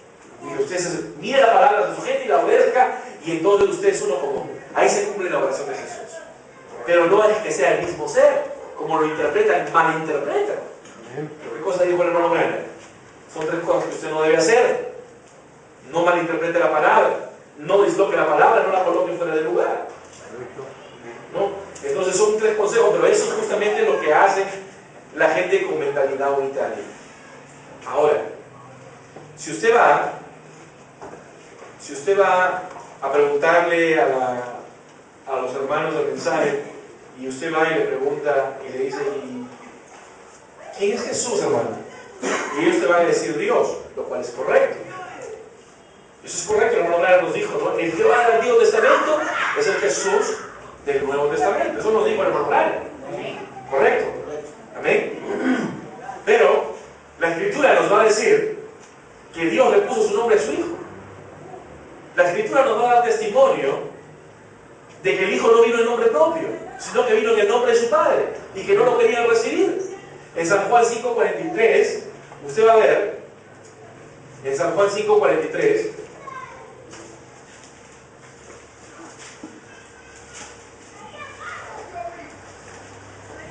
Y usted mire la palabra de su gente y la obedezca, y entonces usted es uno común. Ahí se cumple la oración de Jesús. Pero no es que sea el mismo ser, como lo interpretan, malinterpretan. ¿Qué cosa dijo el hermano Branham? Son 3 cosas que usted no debe hacer. No malinterprete la palabra, no disloque la palabra, no la coloque fuera de lugar. ¿No? Entonces son 3 consejos, pero eso es justamente lo que hace la gente con mentalidad unitaria. Ahora, si usted va a preguntarle a los hermanos del mensaje, y usted va y le pregunta y le dice, ¿quién es Jesús, hermano? Y ellos te van a decir Dios, lo cual es correcto. Eso es correcto, el hermano Branham nos dijo, ¿no? El Dios del Antiguo Testamento es el Jesús del Nuevo Testamento. Eso nos dijo el hermano Branham. Correcto. Amén. Pero la Escritura nos va a decir que Dios le puso su nombre a su Hijo. La Escritura nos va a dar testimonio de que el Hijo no vino en nombre propio, sino que vino en el nombre de su Padre y que no lo querían recibir. En San Juan 5:43, usted va a ver, en San Juan 5:43,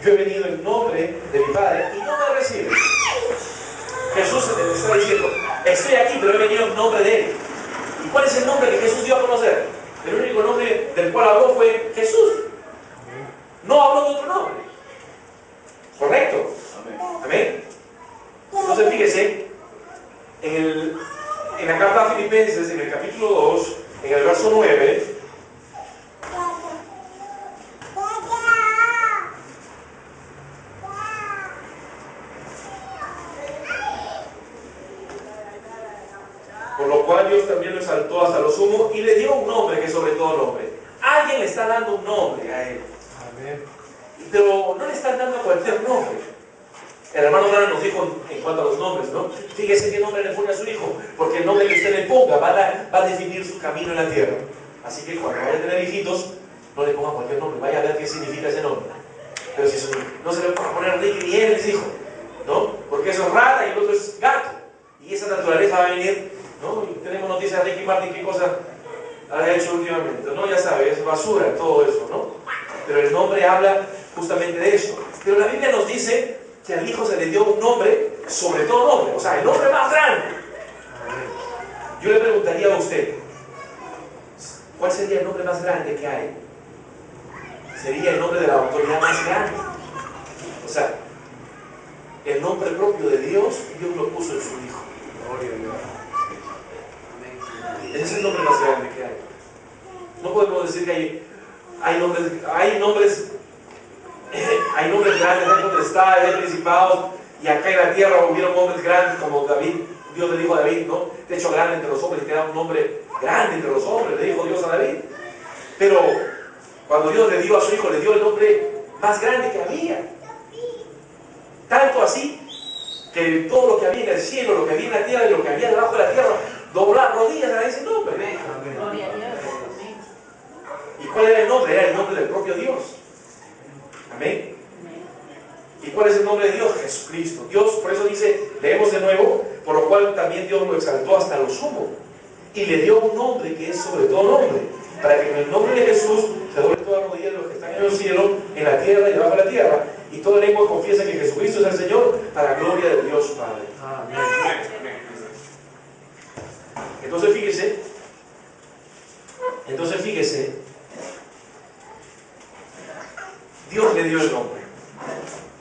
yo he venido en nombre de mi Padre y no me recibe. Jesús está diciendo, estoy aquí, pero he venido en nombre de Él. ¿Y cuál es el nombre que Jesús dio a conocer? El único nombre del cual habló fue Jesús. No habló de otro nombre. ¿Correcto? Amén. Entonces fíjese, en la carta a Filipenses, en el capítulo 2, en el verso 9, por lo cual Dios también lo exaltó hasta lo sumo y le dio un nombre que es sobre todo nombre. Alguien le está dando un nombre a Él. Amén. Pero no le están dando cualquier nombre. El hermano Branham nos dijo en cuanto a los nombres, ¿no? Fíjese qué nombre le pone a su hijo, porque el nombre que usted le ponga va a definir su camino en la tierra. Así que cuando vaya a tener hijitos, no le ponga cualquier nombre, vaya a ver qué significa ese nombre. Pero si no se le va a poner Ricky ni él les dijo, ¿no? Porque eso es rata y el otro es gato. Y esa naturaleza va a venir, ¿no? Y tenemos noticias de Ricky Martin, qué cosa ha hecho últimamente, ¿no? Ya sabe, es basura, todo eso, ¿no? Pero el nombre habla justamente de eso. Pero la Biblia nos dice que al Hijo se le dio un nombre, sobre todo nombre, o sea, el nombre más grande. Yo le preguntaría a usted, ¿cuál sería el nombre más grande que hay? Sería el nombre de la autoridad más grande. O sea, el nombre propio de Dios, Dios lo puso en su Hijo. Ese es el nombre más grande que hay. No podemos decir que hay nombres grandes, hay potestades, hay principados, y acá en la tierra hubieron hombres grandes como David. Dios le dijo a David, ¿no? Te he hecho grande entre los hombres y te da un nombre grande entre los hombres, le dijo Dios a David. Pero cuando Dios le dio a su Hijo, le dio el nombre más grande que había. Tanto así que todo lo que había en el cielo, lo que había en la tierra y lo que había debajo de la tierra, doblar rodillas a ese nombre. Gloria a Dios. ¿Y cuál era el nombre? Era el nombre del propio Dios. Amén. ¿Y cuál es el nombre de Dios? Jesucristo. Dios, por eso dice, leemos de nuevo, por lo cual también Dios lo exaltó hasta lo sumo y le dio un nombre que es sobre todo nombre, para que en el nombre de Jesús se doble toda rodilla de los que están en el cielo, en la tierra y debajo de la tierra, y toda lengua confiesa que Jesucristo es el Señor, a la gloria de Dios Padre. Amén. Entonces fíjese, Dios le dio el nombre,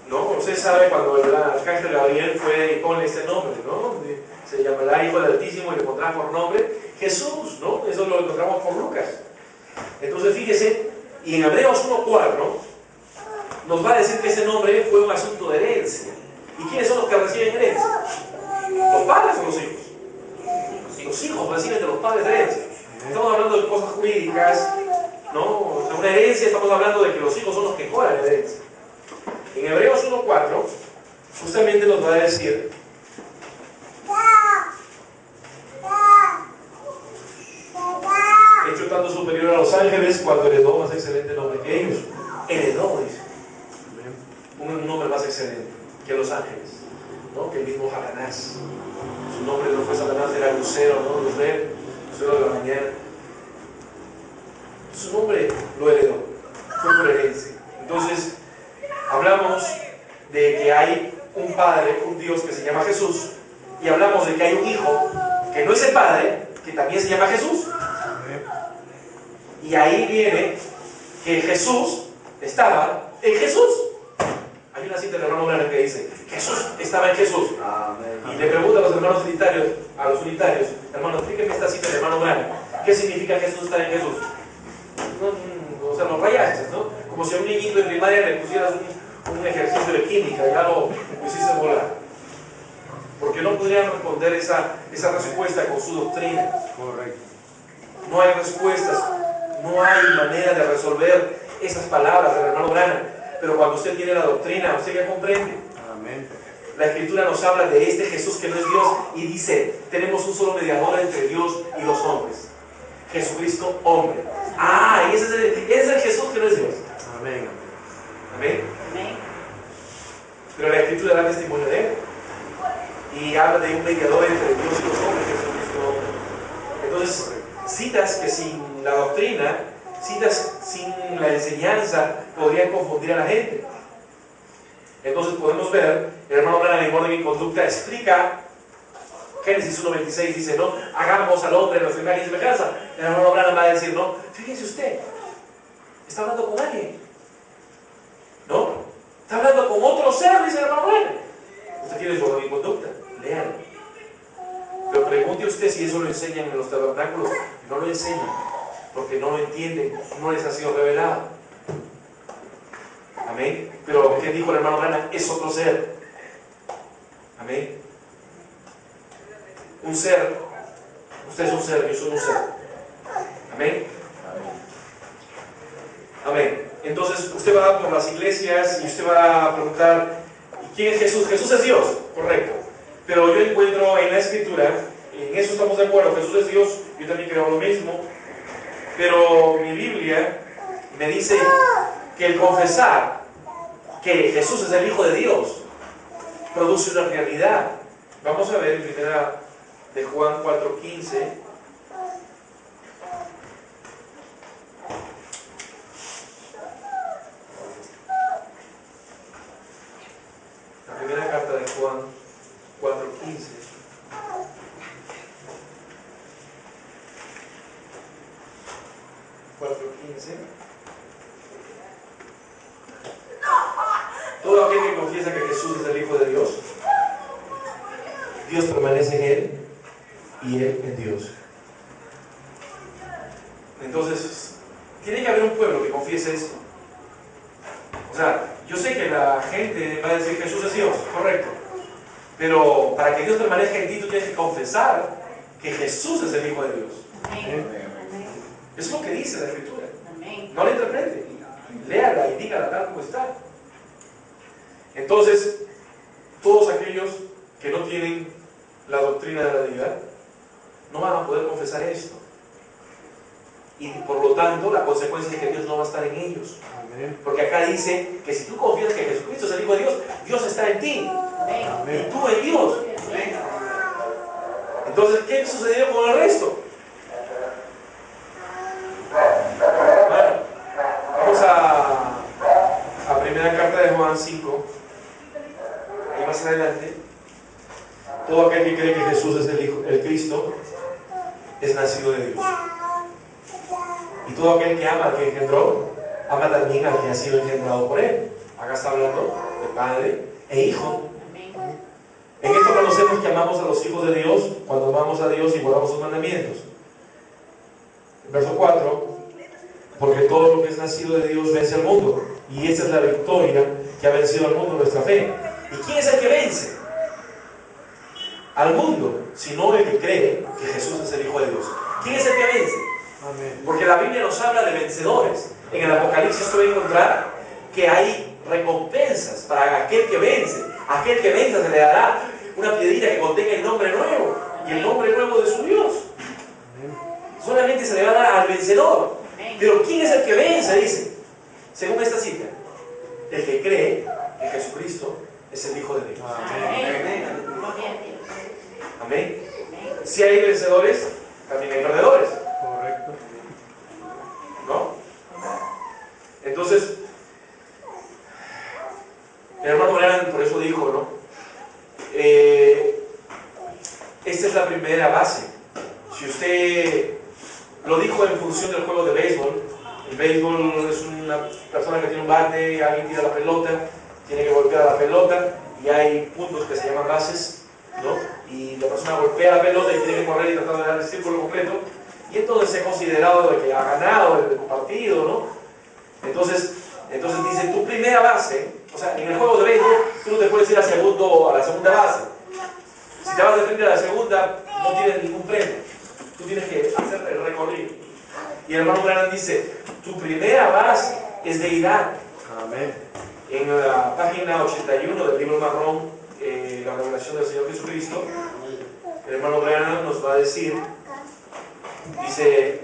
¿no? Usted sabe cuando el arcángel Gabriel fue y ponle este nombre, ¿no? Se llamará Hijo del Altísimo y le pondrá por nombre Jesús, ¿no? Eso lo encontramos por Lucas. Entonces fíjese, y en Hebreos 1:4 nos va a decir que ese nombre fue un asunto de herencia. ¿Y quiénes son los que reciben herencia? ¿Los padres o los hijos? Los hijos reciben de los padres herencia. Estamos hablando de cosas jurídicas, ¿no? O sea, una herencia, estamos hablando de que los hijos son los que cobran la herencia. En Hebreos 1:4 justamente nos va a decir hecho tanto superior a los ángeles cuando heredó más excelente nombre que ellos. Heredó, dice. Un nombre más excelente que los ángeles, ¿no? Que el mismo Satanás. Su nombre no fue Satanás, era Lucero, ¿no? Lucero de la mañana. Su nombre lo heredó, fue por herencia. Entonces, hablamos de que hay un Padre, un Dios que se llama Jesús, y hablamos de que hay un Hijo que no es el Padre, que también se llama Jesús. Y ahí viene que Jesús estaba en Jesús. Hay una cita del hermano Branham que dice, Jesús estaba en Jesús. Y le pregunta a los hermanos unitarios, hermano, explíqueme esta cita del hermano Branham. ¿Qué significa Jesús estar en Jesús? O sea, los rayaste, ¿no? Como si a un niñito de primaria le pusieras un ejercicio de química, ya lo hiciste volar. Porque no podrían responder esa respuesta con su doctrina. Correcto. No hay respuestas, no hay manera de resolver esas palabras del hermano Branham. Pero cuando usted tiene la doctrina, usted ya comprende. Amén. La Escritura nos habla de este Jesús que no es Dios y dice, tenemos un solo mediador entre Dios y los hombres. Jesucristo, hombre. Ah, y ese es el Jesús que no es Dios. Amén. Amén. Pero la Escritura da testimonio de él. Y habla de un mediador entre Dios y los hombres, Jesucristo, hombre. Entonces, citas que sin la doctrina, citas sin la enseñanza, podrían confundir a la gente. Entonces podemos ver, el hermano Branham en Orden y Conducta explica, Génesis 1:26 dice, ¿no? Hagamos al hombre en nuestra imagen y semejanza. El hermano Branham va a decir, ¿no? Fíjense usted, está hablando con alguien, ¿no? Está hablando con otro ser, dice el hermano Branham. Usted tiene su Orden y Conducta, léalo. Pero pregunte usted si eso lo enseñan en los tabernáculos. No lo enseñan, porque no lo entienden, no les ha sido revelado. Amén. Pero ¿qué dijo el hermano Branham? Es otro ser. Amén. Un ser. Usted es un ser, yo soy un ser. Amén. Amén. Entonces usted va por las iglesias y usted va a preguntar, ¿quién es Jesús? Jesús es Dios, correcto. Pero yo encuentro en la Escritura, en eso estamos de acuerdo, Jesús es Dios, yo también creo lo mismo, pero mi Biblia me dice que el confesar que Jesús es el Hijo de Dios produce una realidad. Vamos a ver en primera de Juan 4:15. La primera carta de Juan 4:15. Todo aquel que confiesa que Jesús es el Hijo de Dios, Dios permanece en él y él en Dios. Entonces, tiene que haber un pueblo que confiese esto. O sea, yo sé que la gente va a decir Jesús es Dios, correcto. Pero para que Dios permanezca en ti, tú tienes que confesar que Jesús es el Hijo de Dios. Amén. Es lo que dice la Escritura. Amén. No la interprete, léala y dígala tal como está. Entonces, todos aquellos tienen la doctrina de la deidad, no van a poder confesar esto. Y por lo tanto, la consecuencia es que Dios no va a estar en ellos. Amén. Porque acá dice que si tú confías que Jesucristo es el Hijo de Dios, Dios está en ti. Amén. Y tú en Dios. Entonces, ¿qué sucedió con el resto? Bueno, vamos a primera carta de Juan 5. Ahí más adelante. Todo aquel que cree que Jesús es el Cristo es nacido de Dios. Y todo aquel que ama al que engendró, ama también al que ha sido engendrado por él. Acá está hablando de Padre e Hijo. En esto conocemos que amamos a los hijos de Dios cuando amamos a Dios y guardamos sus mandamientos. Verso 4. Porque todo lo que es nacido de Dios vence al mundo. Y esa es la victoria que ha vencido al mundo, nuestra fe. ¿Y quién es el que vence? Al mundo, sino el que cree que Jesús es el Hijo de Dios. ¿Quién es el que vence? Amén. Porque la Biblia nos habla de vencedores. En el Apocalipsis usted va a encontrar que hay recompensas para aquel que vence. A aquel que vence se le dará una piedrita que contenga el nombre nuevo y el nombre nuevo de su Dios. Solamente se le va a dar al vencedor. Pero ¿quién es el que vence? Dice, según esta cita, el que cree que Jesucristo es el Hijo de Dios. Amén. Si hay vencedores, también hay perdedores. Correcto. ¿No? Entonces, el hermano Branham por eso dijo, ¿no? Esta es la primera base. Si usted lo dijo en función del juego de béisbol, el béisbol es una persona que tiene un bate, alguien tira la pelota, tiene que golpear la pelota y hay puntos que se llaman bases, ¿no? Y la persona golpea la pelota y tiene que correr y tratar de dar el círculo completo. Y entonces es considerado de que ha ganado el partido, ¿no? Entonces dice, tu primera base, o sea, en el juego de béisbol, tú no te puedes ir a la segunda base. Si te vas de frente a la segunda, no tienes ningún premio. Tú tienes que hacer el recorrido. Y el hermano Branham dice, tu primera base es deidad. Amén. En la página 81 del libro marrón, la revelación del Señor Jesucristo, el hermano Branham nos va a decir, dice,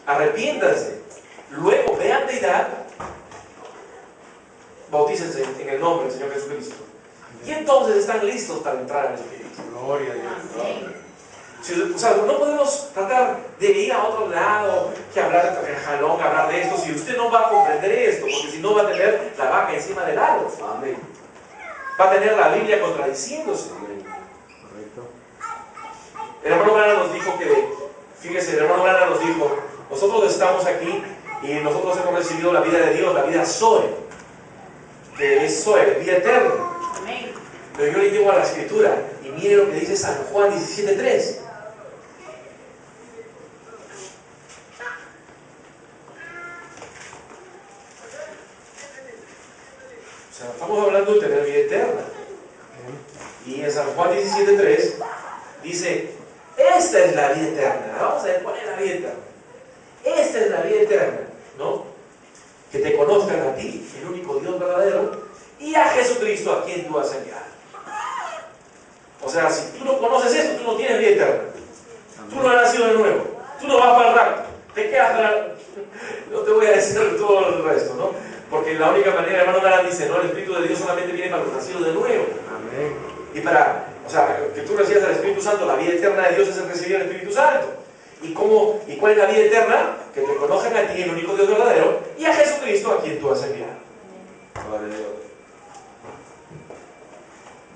arrepiéntanse, luego vean deidad, bautícense en el nombre del Señor Jesucristo. Y entonces están listos para entrar al Espíritu. Gloria a Dios. O sea, no podemos tratar de ir a otro lado, que hablar de jalón, hablar de esto, si usted no va a comprender esto, porque si no va a tener la vaca encima del árbol. Amén. Va a tener la Biblia contradiciéndose. Correcto. El hermano Branham nos dijo que, fíjese, el hermano Branham nos dijo, nosotros estamos aquí y nosotros hemos recibido la vida de Dios, la vida Zoe, que es Zoe, vida eterna. Amén. Pero yo le llevo a la Escritura y mire lo que dice San Juan 17:3. O sea, estamos hablando de tener vida eterna. Y en San Juan 17:3 dice, esta es la vida eterna. Vamos a ver cuál es la vida eterna. Esta es la vida eterna, ¿no? Que te conozcan a ti, el único Dios verdadero, y a Jesucristo a quien tú has enviado. O sea, si tú no conoces esto, tú no tienes vida eterna. Tú no has nacido de nuevo. Tú no vas para el rapto. Te quedas para... No te voy a decir todo el resto, ¿no? Porque la única manera, hermano Branham dice, no, el Espíritu de Dios solamente viene para los nacidos de nuevo. Amén. Y para, o sea, que tú recibas el Espíritu Santo, la vida eterna de Dios es el recibir el Espíritu Santo. ¿Y cuál es la vida eterna? Que te conozcan a ti, el único Dios verdadero, y a Jesucristo a quien tú has enviado. Gloria a Dios.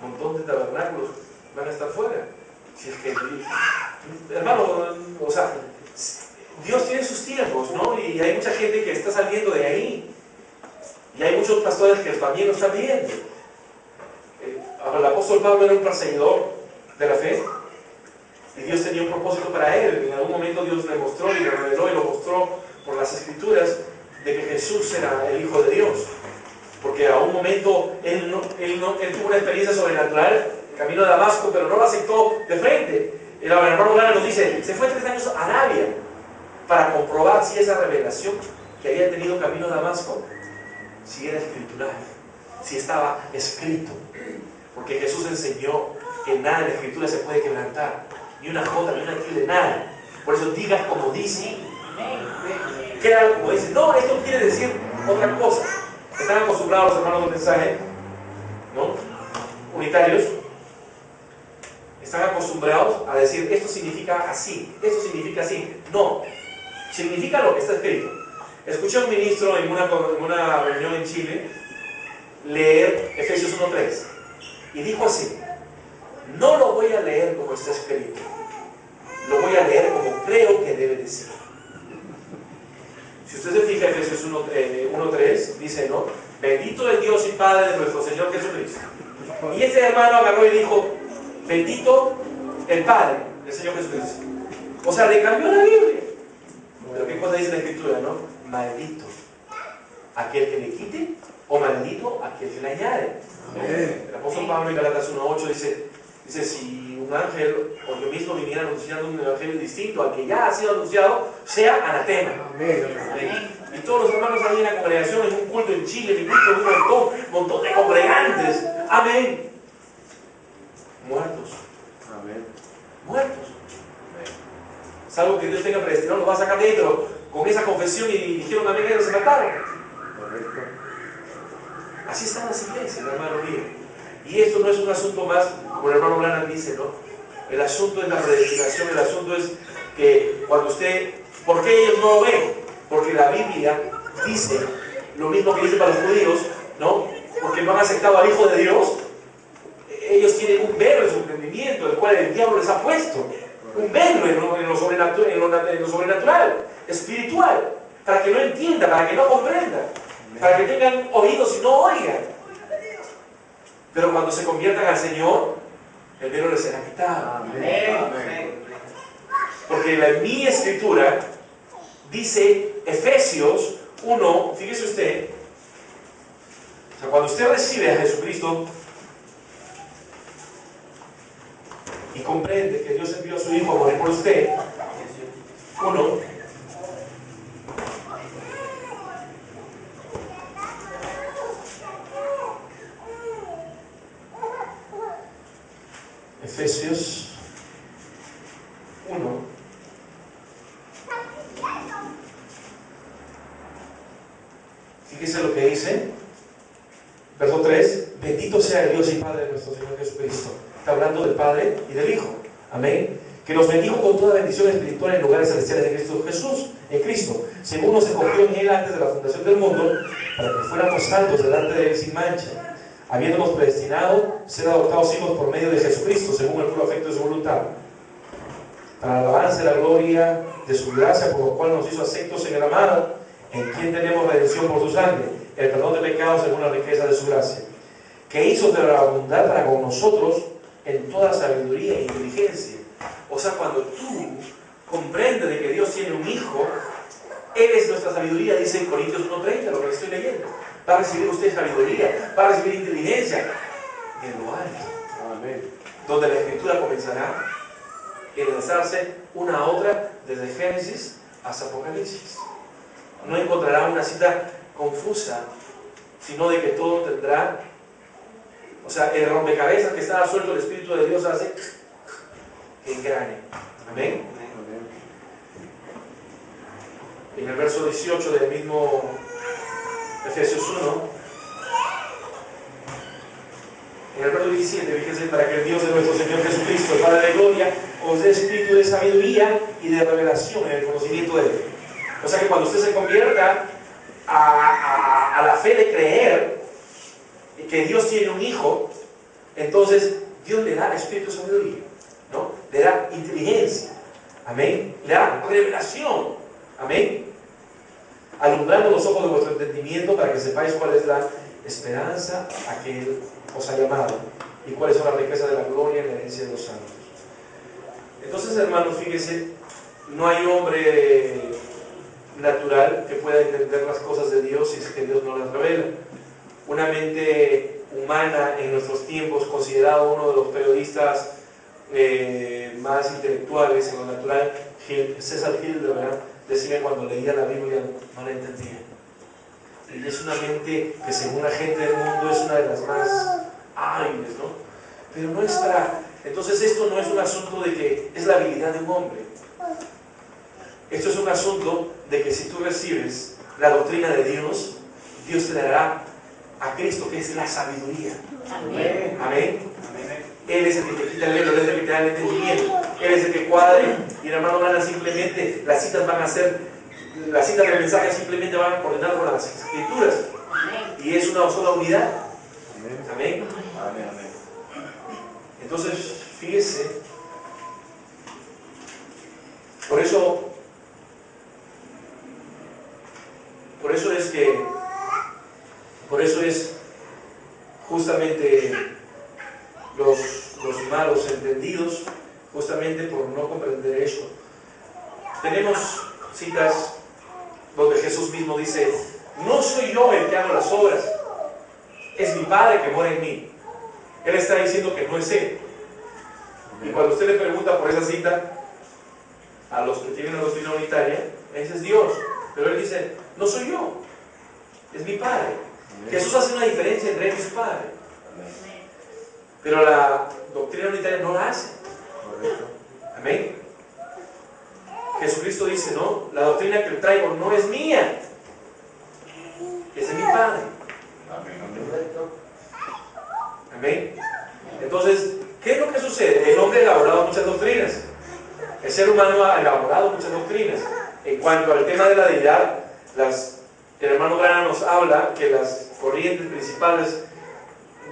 Un montón de tabernáculos van a estar fuera. Si es que, hermano, o sea, Dios tiene sus tiempos, ¿no? Y hay mucha gente que está saliendo de ahí. Y hay muchos pastores que también lo están viendo. El apóstol Pablo era un perseguidor de la fe. Y Dios tenía un propósito para él. En algún momento Dios le mostró y le reveló y lo mostró por las Escrituras de que Jesús era el Hijo de Dios. Porque a un momento él tuvo una experiencia sobrenatural, el camino de Damasco, pero no lo aceptó de frente. El hermano Branham nos dice, se fue 3 años a Arabia para comprobar si esa revelación que había tenido camino a Damasco, si era escritural, si estaba escrito. Porque Jesús enseñó que nada en la Escritura se puede quebrantar, ni una jota, ni una tilde, nada. Por eso digas como dice, queda como dice. No, esto quiere decir otra cosa. Están acostumbrados los hermanos del mensaje, ¿no? Unitarios. Están acostumbrados a decir, esto significa así, esto significa así. No, significa lo que está escrito. Escuché a un ministro en una reunión en Chile leer Efesios 1:3 y dijo así: no lo voy a leer como está escrito, lo voy a leer como creo que debe decir. Si usted se fija, Efesios 1:3 dice, ¿no? Bendito el Dios y Padre de nuestro Señor Jesucristo. Y este hermano agarró y dijo, bendito el Padre del Señor Jesucristo. O sea, le cambió la Biblia. Pero ¿qué cosa dice la Escritura, no? Maldito aquel que le quite, o maldito aquel que le añade. El apóstol Pablo en Galatas 1:8 dice, si un ángel o yo mismo viniera anunciando un evangelio distinto al que ya ha sido anunciado, sea anatema. Amén. Y todos los hermanos ahí en la congregación, en un culto en Chile, en un montón de congregantes, amén, muertos. Amén. Muertos. Amén. Salvo que Dios tenga predestinado, los va a sacar de ahí, pero con esa confesión y dijeron amén, ellos se mataron. Correcto. Así están las iglesias, hermano mío. Y esto no es un asunto más, como el hermano Branham dice, ¿no? El asunto es la predestinación, el asunto es que cuando usted, ¿por qué ellos no lo ven? Porque la Biblia dice lo mismo que dice para los judíos, ¿no? Porque no han aceptado al Hijo de Dios. Ellos tienen un velo en su entendimiento, el cual el diablo les ha puesto. Un velo en lo sobrenatural, espiritual, para que no entienda, para que no comprenda, para que tengan oídos y no oigan. Pero cuando se conviertan al Señor, el velo les será quitado. Amén. Porque mi escritura dice Efesios 1, fíjese usted, o sea, cuando usted recibe a Jesucristo y comprende que Dios envió a su Hijo a morir por usted, 1, Efesios 1, fíjese lo que dice, verso 3, bendito sea el Dios y Padre de nuestro Señor Jesucristo. Está hablando del Padre y del Hijo, amén, que nos bendijo con toda bendición espiritual en lugares celestiales de Cristo Jesús, en Cristo, según nos escogió en Él antes de la fundación del mundo, para que fuéramos santos delante de Él sin mancha, habiéndonos predestinado ser adoptados hijos por medio de Jesucristo, según el puro afecto de su voluntad, para la alabanza de la gloria de su gracia, por lo cual nos hizo aceptos en el amado, en quien tenemos redención por su sangre, el perdón de pecados según la riqueza de su gracia, que hizo de la abundar para con nosotros en toda sabiduría e inteligencia. O sea, cuando tú comprendes de que Dios tiene un hijo, Él es nuestra sabiduría, dice en Corintios 1:30, lo que estoy leyendo. Va a recibir usted sabiduría, va a recibir inteligencia en lo alto. Amén. Donde la Escritura comenzará a enlazarse una a otra desde Génesis hasta Apocalipsis. No encontrará una cita confusa, sino de que todo tendrá, o sea, el rompecabezas que estaba suelto, el Espíritu de Dios hace que engrane. Amén. En el verso 18 del mismo Efesios 1, en el verso 17, fíjense, para que el Dios de nuestro Señor Jesucristo, el Padre de gloria, os dé espíritu de sabiduría y de revelación en el conocimiento de Él. O sea que cuando usted se convierta a la fe de creer que Dios tiene un hijo, entonces Dios le da espíritu de sabiduría, ¿no? Le da inteligencia, amén, le da revelación, amén, alumbrando los ojos de vuestro entendimiento para que sepáis cuál es la esperanza a que Él os ha llamado y cuáles son las riquezas de la gloria y la herencia de los santos. Entonces, hermanos, fíjense, no hay hombre natural que pueda entender las cosas de Dios si es que Dios no las revela. Una mente humana en nuestros tiempos, considerado uno de los periodistas más intelectuales en lo natural, César Hildebrand, decía que cuando leía la Biblia no la entendía. Y es una mente que según la gente del mundo es una de las más hábiles, ¿no? pero no está. Entonces esto no es un asunto de que es la habilidad de un hombre. Esto es un asunto de que si tú recibes la doctrina de Dios, Dios te dará a Cristo, que es la sabiduría. Amén. Amén. Él es el que te quita el velo, Él es el que te da el entendimiento, Él es el que cuadre. Y el hermano Gana simplemente, las citas van a ser, las citas del mensaje simplemente van a coordinar con las escrituras. Y es una sola unidad. Amén. Amén. Entonces, fíjese, por eso es justamente los malos entendidos, justamente por no comprender esto. Tenemos citas donde Jesús mismo dice: no soy yo el que hago las obras, es mi Padre que mora en mí. Él está diciendo que no es Él. Y cuando usted le pregunta por esa cita a los que tienen la doctrina unitaria, ese es Dios. Pero Él dice: no soy yo, es mi Padre. Jesús hace una diferencia entre Él y su Padre. Pero la doctrina unitaria no la hace. Amén. Jesucristo dice: no, la doctrina que traigo no es mía, es de mi Padre. Amén. Entonces, ¿qué es lo que sucede? El hombre ha elaborado muchas doctrinas. El ser humano ha elaborado muchas doctrinas. En cuanto al tema de la deidad, el hermano Grana nos habla que las corrientes principales,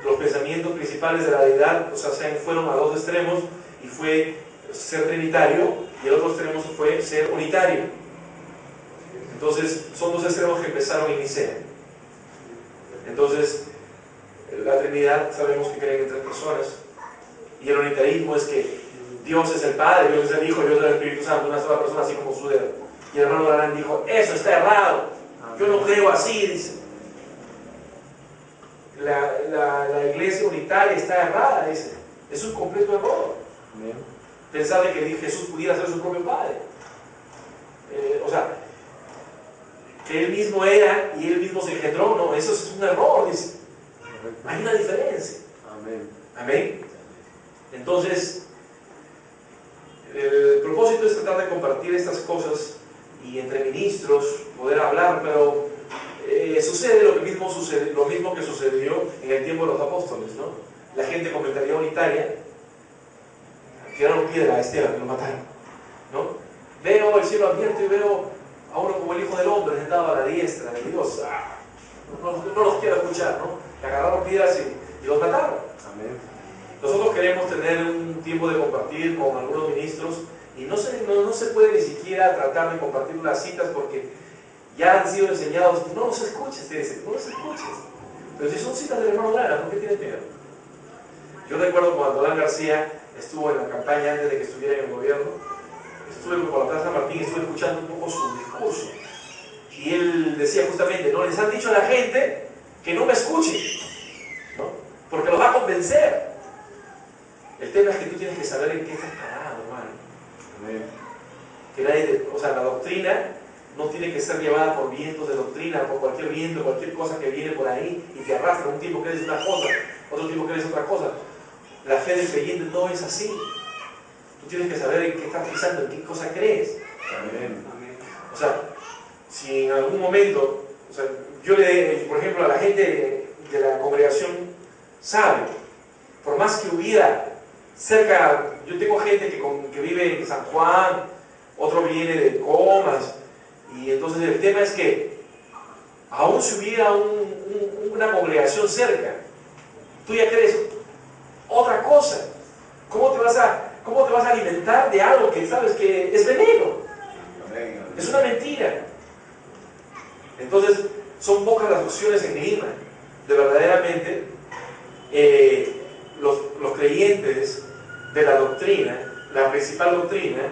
los pensamientos principales de la deidad, o sea, fueron a dos extremos, y fue ser trinitario, y el otro extremo fue ser unitario. Entonces, son dos extremos que empezaron en Nicea. Entonces, la Trinidad sabemos que creen en tres personas, y el unitarismo es que Dios es el Padre, Dios es el Hijo, Dios es el Espíritu Santo, una sola persona, así como su dedo. Y el hermano Galán dijo: eso está errado, yo no creo así, dice. La iglesia unitaria está errada, dice. Es un completo error. Pensar de que Jesús pudiera ser su propio Padre. O sea, que Él mismo era y Él mismo se engendró, no, eso es un error, dice. Hay una diferencia. Amén. Amén. Entonces, el propósito es tratar de compartir estas cosas y entre ministros poder hablar, pero sucede lo mismo que sucedió en el tiempo de los apóstoles, ¿no? La gente con mentalidad unitaria tiraron piedra a Esteban y lo mataron, ¿no? Veo el cielo abierto y veo a uno como el Hijo del Hombre sentado a la diestra de Dios. No los quiero escuchar, ¿no? Le agarraron piedras y los mataron. Amén. Nosotros queremos tener un tiempo de compartir con algunos ministros y no se puede ni siquiera tratar de compartir unas citas porque ya han sido enseñados. No los escuches, te dicen, no los escuches. Pero si son citas del hermano Lara, ¿por qué tienes miedo? Yo recuerdo cuando Adán García estuvo en la campaña antes de que estuviera en el gobierno, estuve por la Plaza Martín y estuve escuchando un poco su discurso. Y él decía justamente: no, les han dicho a la gente que no me escuchen, ¿no? Porque los va a convencer. El tema es que tú tienes que saber en qué estás parado, hermano. Que la doctrina no tiene que ser llevada por vientos de doctrina, por cualquier viento, cualquier cosa que viene por ahí y te arrastra. Un tiempo crees una cosa, otro tiempo crees otra cosa. La fe del creyente no es así. Tú tienes que saber en qué estás pisando, en qué cosa crees. Amén. O sea, si en algún momento, o sea, por ejemplo, a la gente de la congregación sabe, por más que hubiera cerca, yo tengo gente que vive en San Juan, otro viene de Comas, y entonces el tema es que aún si hubiera una congregación cerca, tú ya crees otra cosa. ¿Cómo te vas a alimentar de algo que sabes que es veneno? Es una mentira. Entonces, son pocas las opciones en Lima de verdaderamente los creyentes de la doctrina, la principal doctrina,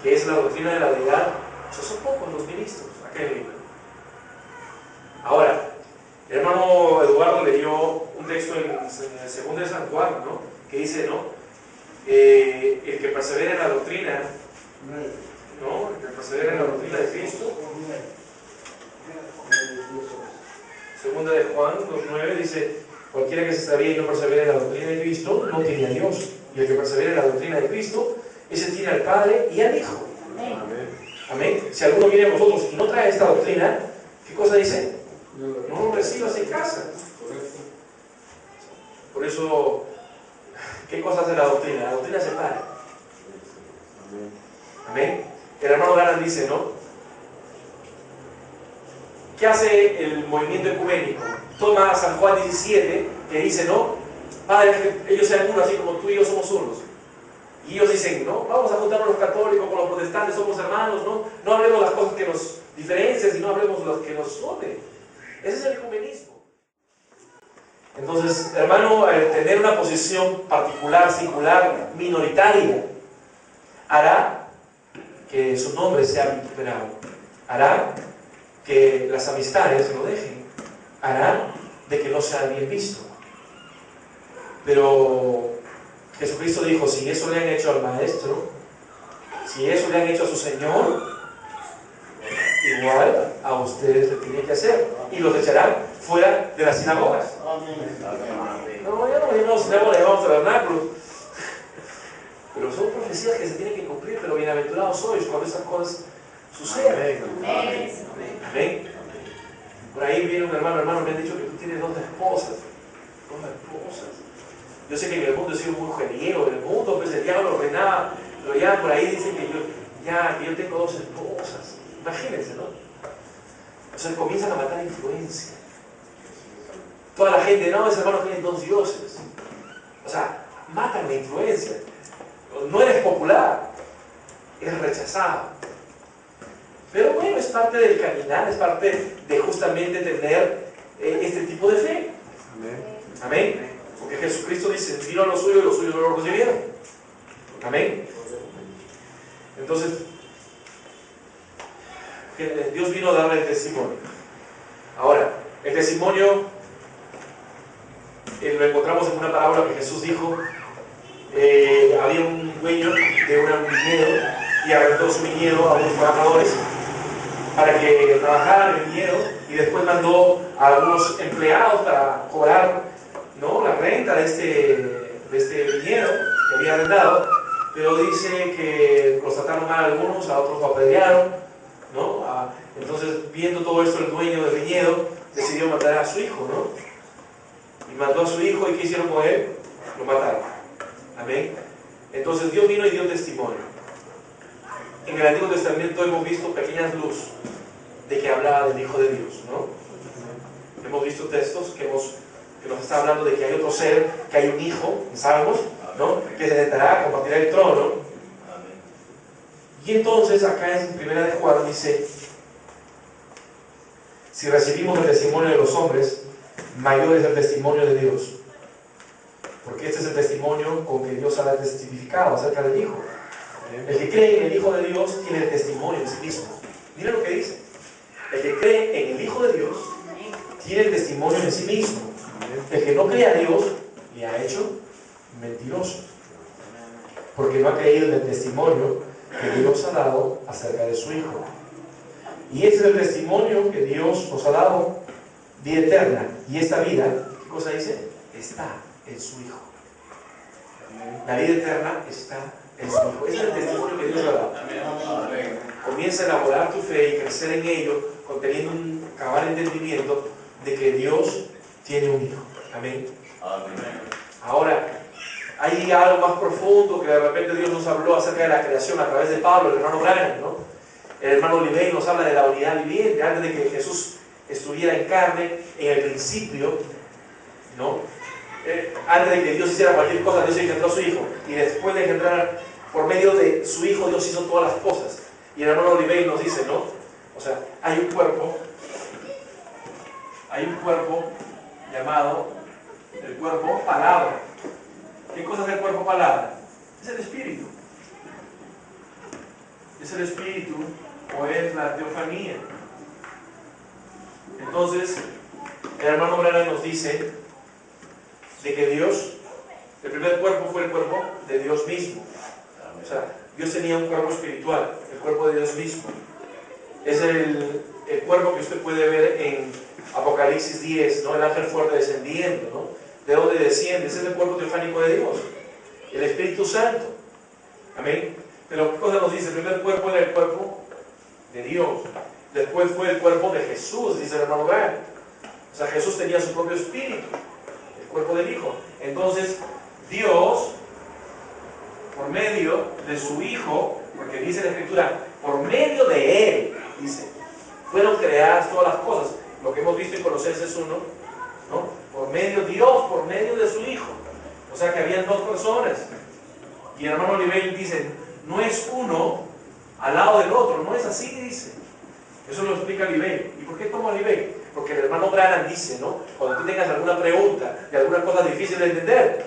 que es la doctrina de la deidad. Son pocos los ministros acá en Lima. Ahora, el hermano Eduardo leyó un texto en el segundo de San Juan, ¿no? Que dice, ¿no? El que persevera en la doctrina, ¿no? El que persevera en la doctrina de Cristo. Segunda de Juan 2.9 dice: Cualquiera que se extravíe y no persevere en la doctrina de Cristo, no tiene a Dios. Y el que persevere en la doctrina de Cristo, ese tiene al Padre y al Hijo. Amén. Amén. Si alguno viene a vosotros y no trae esta doctrina, ¿qué cosa dice? No lo recibas en casa. Por eso, ¿qué cosa hace la doctrina? La doctrina separa. Amén. El hermano Garan dice, ¿no? ¿Qué hace el movimiento ecuménico? Toma a San Juan 17, que dice, ¿no? Padre, ellos sean uno, así como tú y yo somos unos. Y ellos dicen, ¿no? Vamos a juntarnos los católicos con los protestantes, somos hermanos, ¿no? No hablemos las cosas que nos diferencian, sino hablemos las que nos unen. Ese es el ecumenismo. Entonces, hermano, tener una posición particular, singular, minoritaria, hará que su nombre sea vituperado, hará que las amistades lo dejen, hará de que no sea bien visto. Pero Jesucristo dijo, si eso le han hecho al Maestro, si eso le han hecho a su Señor, igual a ustedes le tienen que hacer. Y los echarán fuera de las sinagogas. No, ya no llamamos sinagoga, llamamos tabernáculos. Pero son profecías que se tienen que cumplir, pero bienaventurados sois cuando esas cosas sucedan. Amén. Por ahí viene un hermano, me han dicho que tú tienes 2 esposas. 2 esposas. Yo sé que en el mundo he sido muy mujeriego, en el mundo pues el diablo reinaba, pero ya por ahí dicen que yo tengo 2 esposas. Imagínense, ¿no? O sea, comienzan a matar influencia. Toda la gente, no, ese hermano tiene 2 dioses. O sea, matan la influencia. No eres popular, eres rechazado. Pero bueno, es parte del caminar, es parte de justamente tener este tipo de fe. Amén. Amén. Porque Jesucristo dice, vino a los suyos y los suyos no lo recibieron. Amén. Entonces, Dios vino a darle el testimonio. Ahora, el testimonio lo encontramos en una parábola que Jesús dijo. Había un dueño de un viñedo y arrendó su viñedo a unos trabajadores para que trabajaran en el viñedo, y después mandó a algunos empleados para cobrar, ¿no?, la renta de este viñedo que había arrendado. Pero dice que los trataron mal a algunos, a otros lo apedrearon, ¿no? Entonces, viendo todo esto, el dueño del viñedo decidió matar a su hijo, ¿no? Y mató a su hijo, ¿y qué hicieron con él? Lo mataron. Amén. Entonces Dios vino y dio testimonio. En el Antiguo Testamento hemos visto pequeñas luz de que hablaba del Hijo de Dios, ¿no? Hemos visto textos que nos está hablando de que hay otro ser, que hay un hijo, ¿sabemos? ¿No? Que se sentará, compartirá el trono. Y entonces acá en 1 de Juan dice, si recibimos el testimonio de los hombres, mayor es el testimonio de Dios. Porque este es el testimonio con que Dios ha testificado acerca del Hijo. El que cree en el Hijo de Dios tiene el testimonio en sí mismo. Miren lo que dice. El que cree en el Hijo de Dios tiene el testimonio en sí mismo. El que no cree a Dios le ha hecho mentiroso, porque no ha creído en el testimonio que Dios ha dado acerca de su Hijo. Y este es el testimonio que Dios nos ha dado, vida eterna. Y esta vida, ¿qué cosa dice? Está en su Hijo. La vida eterna está en su Hijo. Ese es el testimonio que Dios ha dado. Comienza a elaborar tu fe y crecer en ello, teniendo un cabal entendimiento de que Dios tiene un Hijo. Amén. Ahora, hay algo más profundo que de repente Dios nos habló acerca de la creación a través de Pablo, el hermano Branham, ¿no? El hermano Olivey nos habla de la unidad viviente. Antes de que Jesús estuviera en carne, en el principio, ¿no? Antes de que Dios hiciera cualquier cosa, Dios engendró a su Hijo, y después de engendrar, por medio de su Hijo, Dios hizo todas las cosas. Y el hermano Olivey nos dice, ¿no? O sea, hay un cuerpo llamado el cuerpo palabra. ¿Qué cosa es el cuerpo palabra? Es el espíritu. Es el espíritu, o es la teofanía. Entonces, el hermano Branham nos dice de que Dios, el primer cuerpo fue el cuerpo de Dios mismo. O sea, Dios tenía un cuerpo espiritual, el cuerpo de Dios mismo. Es el cuerpo que usted puede ver en Apocalipsis 10, ¿no? El ángel fuerte descendiendo, ¿no? ¿De dónde desciende? Ese es el cuerpo teofánico de Dios, el Espíritu Santo. Amén. Pero ¿qué cosa nos dice? El primer cuerpo era el cuerpo de Dios. Después fue el cuerpo de Jesús, dice el hermano Grant. O sea, Jesús tenía su propio espíritu, el cuerpo del Hijo. Entonces, Dios, por medio de su Hijo, porque dice la Escritura, por medio de Él, dice, fueron creadas todas las cosas. Lo que hemos visto en Colosenses 1, ¿no? Por medio de Dios, por medio de su Hijo. O sea que habían dos personas. Y el hermano Oliveira dice, no es uno al lado del otro, no es así, dice. Eso lo explica Oliveira. ¿Y por qué toma Oliveira? Porque el hermano Branham dice, ¿no? Cuando tú tengas alguna pregunta de alguna cosa difícil de entender,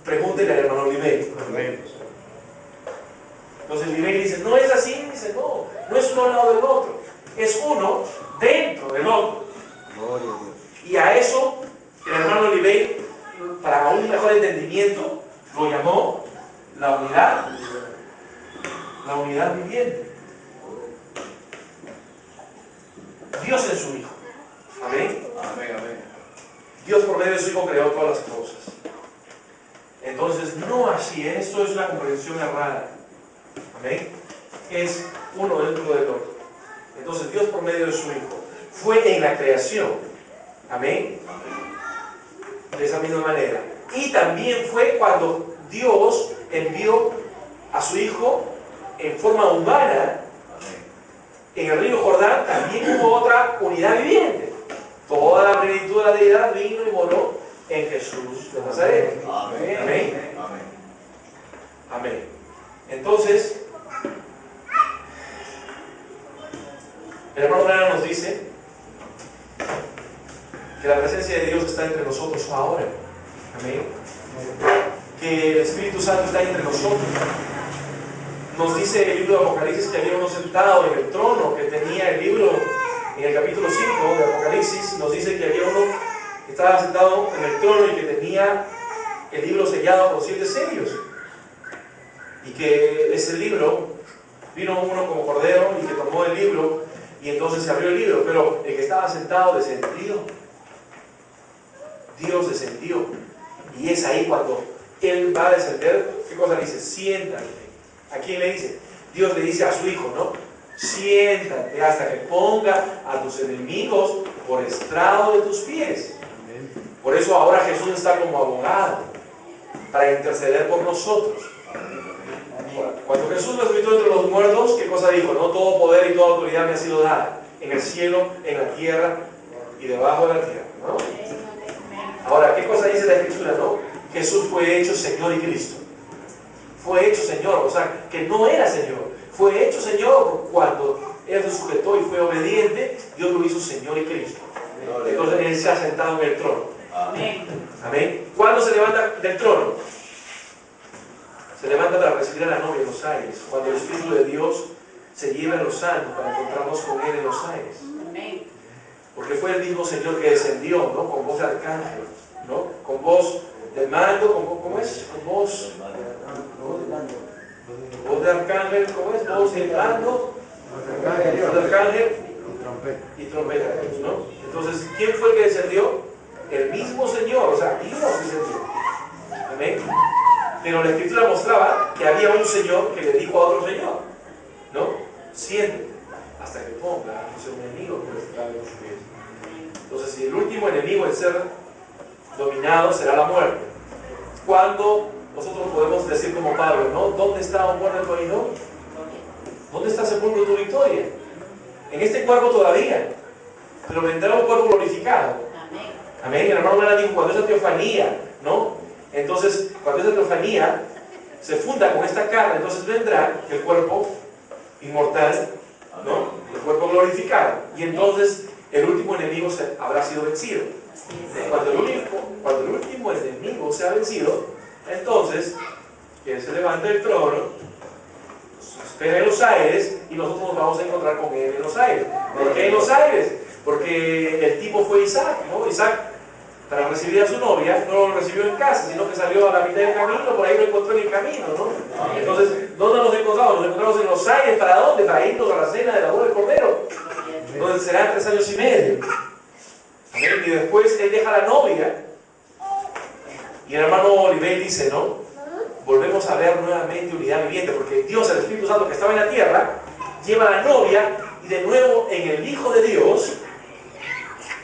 pregúntele al hermano Oliveira. Entonces Oliveira dice, no es así, dice, no es uno al lado del otro, es uno dentro del otro. Y a eso el hermano Oliveira, para un mejor entendimiento, lo llamó la unidad viviente. Dios en su Hijo. Amén. Amén, amén. Dios por medio de su Hijo creó todas las cosas. Entonces, no así, esto es una comprensión errada. Amén. Es uno dentro del otro. Entonces, Dios por medio de su Hijo fue en la creación. Amén. De esa misma manera. Y también fue cuando Dios envió a su Hijo en forma humana. En el río Jordán también hubo otra unidad viviente. Toda la plenitud de la deidad vino y moró en Jesús de Nazaret. Amén. Amén. Amén. Amén. Entonces, el hermano Branham nos dice que la presencia de Dios está entre nosotros ahora. Amén. Que el Espíritu Santo está entre nosotros. Nos dice el libro de Apocalipsis que había uno sentado en el trono que tenía el libro, en el capítulo 5 de Apocalipsis, nos dice que había uno que estaba sentado en el trono y que tenía el libro sellado con 7 sellos. Y que ese libro, vino uno como cordero y que tomó el libro y entonces se abrió el libro, pero el que estaba sentado descendió. Dios descendió. Y es ahí cuando Él va a descender, ¿qué cosa le dice? Siéntate. ¿A quién le dice? Dios le dice a su Hijo, ¿no? Siéntate hasta que ponga a tus enemigos por estrado de tus pies. Por eso ahora Jesús está como abogado para interceder por nosotros. Cuando Jesús resucitó entre los muertos, ¿qué cosa dijo? No, todo poder y toda autoridad me ha sido dada en el cielo, en la tierra y debajo de la tierra, ¿no? Ahora, ¿qué cosa dice la Escritura, no? Jesús fue hecho Señor y Cristo. Fue hecho Señor, o sea, que no era Señor. Fue hecho Señor cuando Él se sujetó y fue obediente. Dios lo hizo Señor y Cristo. Entonces Él se ha sentado en el trono. Amén. Amén. ¿Cuándo se levanta del trono? Se levanta para recibir a la novia en los aires. Cuando el Espíritu de Dios se lleva a los santos para encontrarnos con Él en los aires. Amén. Porque fue el mismo Señor que descendió, ¿no? Con voz de arcángel, ¿no? Con voz de mando, ¿cómo es? Con voz de arcángel, ¿cómo es? Voz de mando, voz de arcángel y trompeta, ¿no? Entonces, ¿quién fue el que descendió? El mismo Señor, o sea, Dios descendió. Amén. Pero la Escritura mostraba que había un Señor que le dijo a otro Señor, ¿no? Siéntate hasta que ponga a tus enemigos por estrado de tus pies. Entonces, si el último enemigo en ser dominado será la muerte, ¿cuándo nosotros podemos decir como Pablo, ¿no? ¿Dónde está, oh muerte, tu oído? ¿Dónde está sepulcro tu victoria? En este cuerpo todavía, pero vendrá un cuerpo glorificado. Amén. Amén. El hermano Mara dijo, cuando esa teofanía, ¿no? Entonces, cuando esa teofanía se funda con esta carne, entonces vendrá el cuerpo inmortal, ¿no? El cuerpo glorificado. Y entonces el último enemigo habrá sido vencido. Cuando el último enemigo se ha vencido, entonces Él se levanta del trono, nos espera en los aires y nosotros nos vamos a encontrar con Él en los aires. ¿Por qué en los aires? Porque el tipo fue Isaac, ¿no? Isaac, para recibir a su novia, no lo recibió en casa, sino que salió a la mitad del camino, por ahí lo encontró en el camino, ¿no? Entonces, ¿dónde nos encontramos? Nos encontramos en los aires. ¿Para dónde? Para irnos a la cena de la boda del Cordero. Entonces será 3 años y medio. Amén. Y después él deja a la novia. Y el hermano Oliver dice, ¿no? Volvemos a ver nuevamente unidad viviente, porque Dios, el Espíritu Santo que estaba en la tierra, lleva a la novia y de nuevo en el Hijo de Dios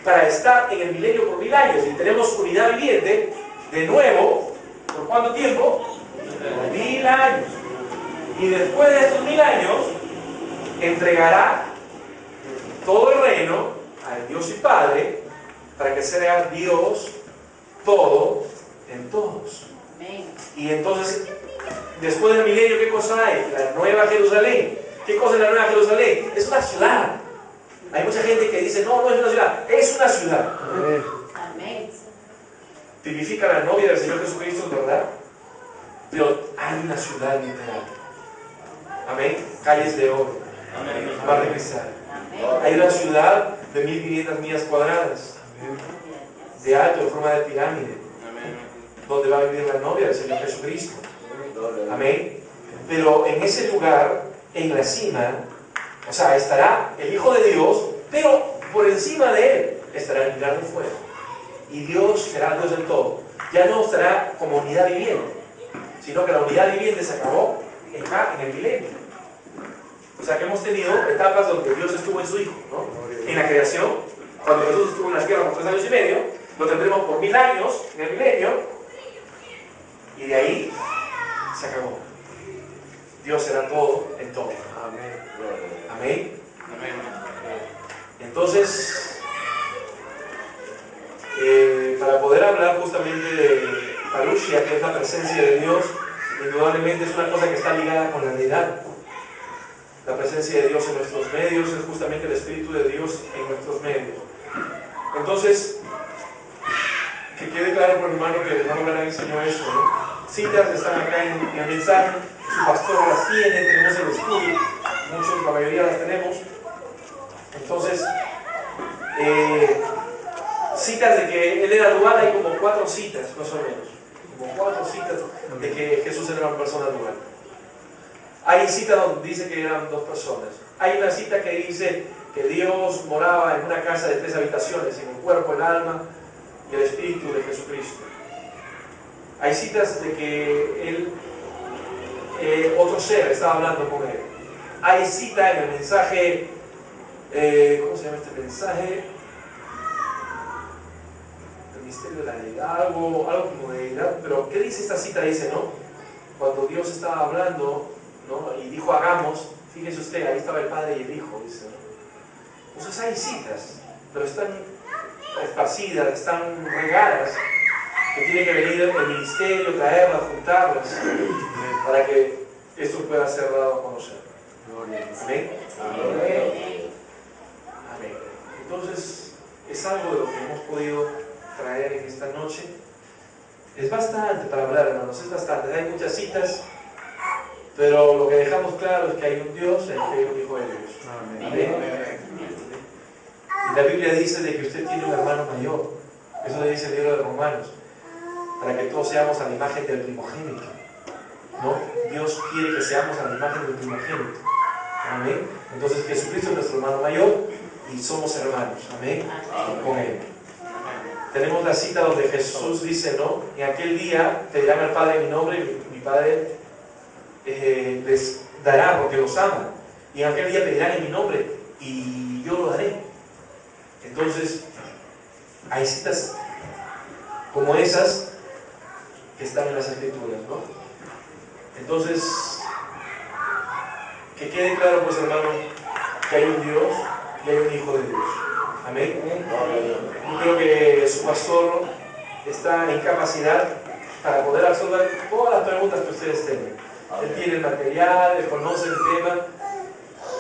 para estar en el milenio por 1000 años. Y tenemos unidad viviente de nuevo, ¿por cuánto tiempo? Por 1000 años. Y después de estos 1000 años, entregará todo el reino al Dios y Padre para que sea Dios todo en todos. Y entonces, después del milenio, ¿qué cosa hay? La Nueva Jerusalén. ¿Qué cosa es la Nueva Jerusalén? Es una ciudad. Hay mucha gente que dice, no, no es una ciudad, es una ciudad. Amén. Tipifica la novia del Señor Jesucristo, ¿verdad? Pero hay una ciudad literal. Amén. Calles de oro, mar de cristal. Hay una ciudad de 1500 millas cuadradas, de alto, en forma de pirámide, donde va a vivir la novia del Señor Jesucristo. Amén. Pero en ese lugar, en la cima, o sea, estará el Hijo de Dios, pero por encima de él estará el gran fuego. Y Dios será Dios del todo. Ya no estará como unidad viviente, sino que la unidad viviente se acabó en el milenio. O sea que hemos tenido etapas donde Dios estuvo en su Hijo, ¿no? En la creación, cuando Jesús estuvo en la tierra por 3 años y medio, lo tendremos por 1000 años en el milenio, y de ahí se acabó. Dios será todo en todo. Amén. Entonces, para poder hablar justamente de Parousia, que es la presencia de Dios, indudablemente es una cosa que está ligada con la deidad. La presencia de Dios en nuestros medios es justamente el Espíritu de Dios en nuestros medios. Entonces, que quede claro por el hermano que el hermano Branham enseñó eso, ¿no? Citas están acá en el mensaje, su pastor las tiene, tenemos el estudio, muchos, la mayoría las tenemos. Entonces, citas de que él era dual, hay como 4 citas, más o menos. Como 4 citas de que Jesús era una persona dual. Hay citas donde dice que eran 2 personas. Hay una cita que dice que Dios moraba en una casa de 3 habitaciones, en el cuerpo, el alma y el espíritu de Jesucristo. Hay citas de que él, otro ser estaba hablando con él. Hay cita en el mensaje, ¿cómo se llama este mensaje? El misterio de la deidad, algo como de deidad. Pero ¿qué dice esta cita? Dice, ¿no? Cuando Dios estaba hablando, ¿no? Y dijo hagamos, fíjese usted, ahí estaba el Padre y el Hijo, dice. Entonces hay citas, pero están esparcidas, están regadas, que tiene que venir el ministerio, traerlas, juntarlas, para que esto pueda ser dado a conocer. Amén. Amén. Entonces, es algo de lo que hemos podido traer en esta noche. Es bastante para hablar, hermanos, es bastante. Hay muchas citas, pero lo que dejamos claro es que hay un Dios y que hay un Hijo de Dios. Amén. Y la Biblia dice de que usted tiene un hermano mayor. Eso le dice el libro de Romanos. Para que todos seamos a la imagen del primogénito. ¿No? Dios quiere que seamos a la imagen del primogénito. Amén. Entonces Jesucristo es nuestro hermano mayor y somos hermanos. Amén. Con Él. Tenemos la cita donde Jesús dice, ¿no? En aquel día pedirán al Padre en mi nombre y mi Padre les dará porque los ama. Y en aquel día pedirán en mi nombre y yo lo daré. Entonces, hay citas como esas que están en las Escrituras, ¿no? Entonces, que quede claro, pues, hermano, que hay un Dios y hay un Hijo de Dios. Amén. Yo creo que su pastor está en capacidad para poder absorber todas las preguntas que ustedes tengan. Él tiene el material, él conoce el tema.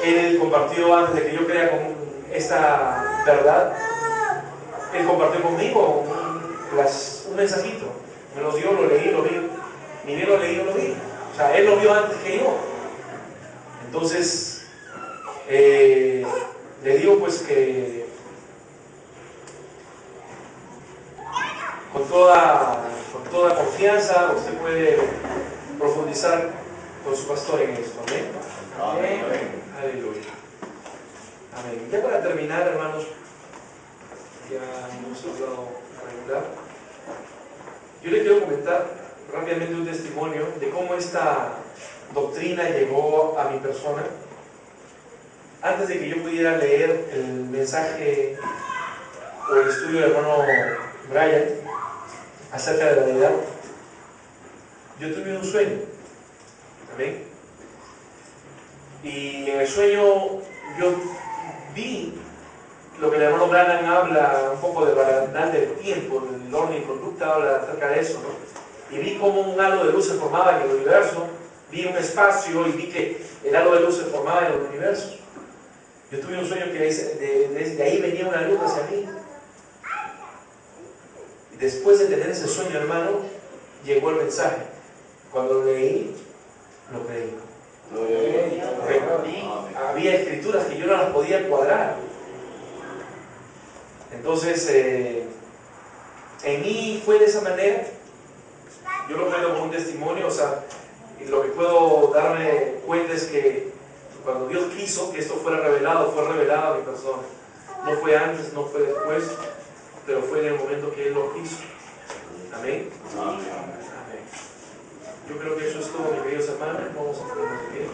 Él compartió antes de que yo crea con esta verdad. Él compartió conmigo un mensajito. Me lo dio, lo leí, lo vi. Ni bien lo leí, lo vi. O sea, él lo vio antes que yo. Entonces, le digo pues que con toda confianza usted puede profundizar con su pastor en esto. Amén. Amén. Aleluya. Amén. Ya para terminar, hermanos, ya estudiado regular. Yo le quiero comentar rápidamente un testimonio de cómo esta doctrina llegó a mi persona. Antes de que yo pudiera leer el mensaje o el estudio del hermano Brian acerca de la deidad, yo tuve un sueño. ¿Amén? Y en el sueño yo vi lo que el hermano Branham habla un poco de barandal del tiempo, el orden y conducta, habla acerca de eso, ¿no? Y vi como un halo de luz se formaba en el universo, vi un espacio y vi que el halo de luz se formaba en el universo. Yo tuve un sueño que de ahí venía una luz hacia mí. Y después de tener ese sueño, hermano, llegó el mensaje. Cuando lo leí, lo creí. Había escrituras que yo no las podía cuadrar. Entonces, en mí fue de esa manera. Yo lo creo como un testimonio, o sea, y lo que puedo darme cuenta es que cuando Dios quiso que esto fuera revelado, fue revelado a mi persona. No fue antes, no fue después, pero fue en el momento que Él lo quiso. Amén. Amén. Yo creo que eso es todo, mis queridos hermanos. Vamos a ponernos de pie.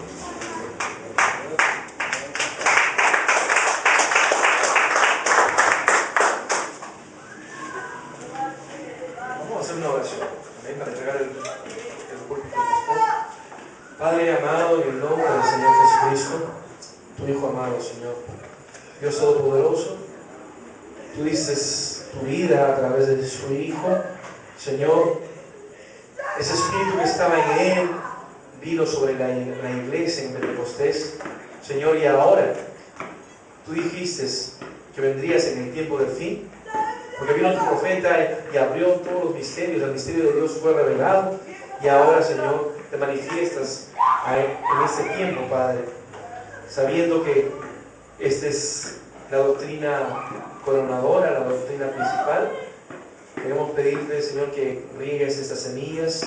Vamos a hacer una oración. Amén. Para entregar el púlpito al pastor. Padre amado, en el nombre del Señor Jesucristo, tu Hijo amado, Señor, Dios Todopoderoso, tú dices tu vida a través de su Hijo, Señor. Ese espíritu que estaba en Él vino sobre la iglesia en Pentecostés, Señor, y ahora tú dijiste que vendrías en el tiempo del fin, porque vino tu profeta y abrió todos los misterios, el misterio de Dios fue revelado, y ahora, Señor, te manifiestas en este tiempo, Padre, sabiendo que esta es la doctrina coronadora, la doctrina principal. Queremos pedirte, Señor, que riegues estas semillas,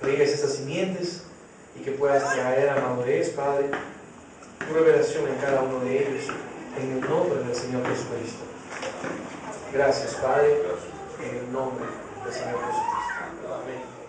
riegues estas simientes y que puedas traer a madurez, Padre, tu revelación en cada uno de ellos, en el nombre del Señor Jesucristo. Gracias, Padre, en el nombre del Señor Jesucristo. Amén.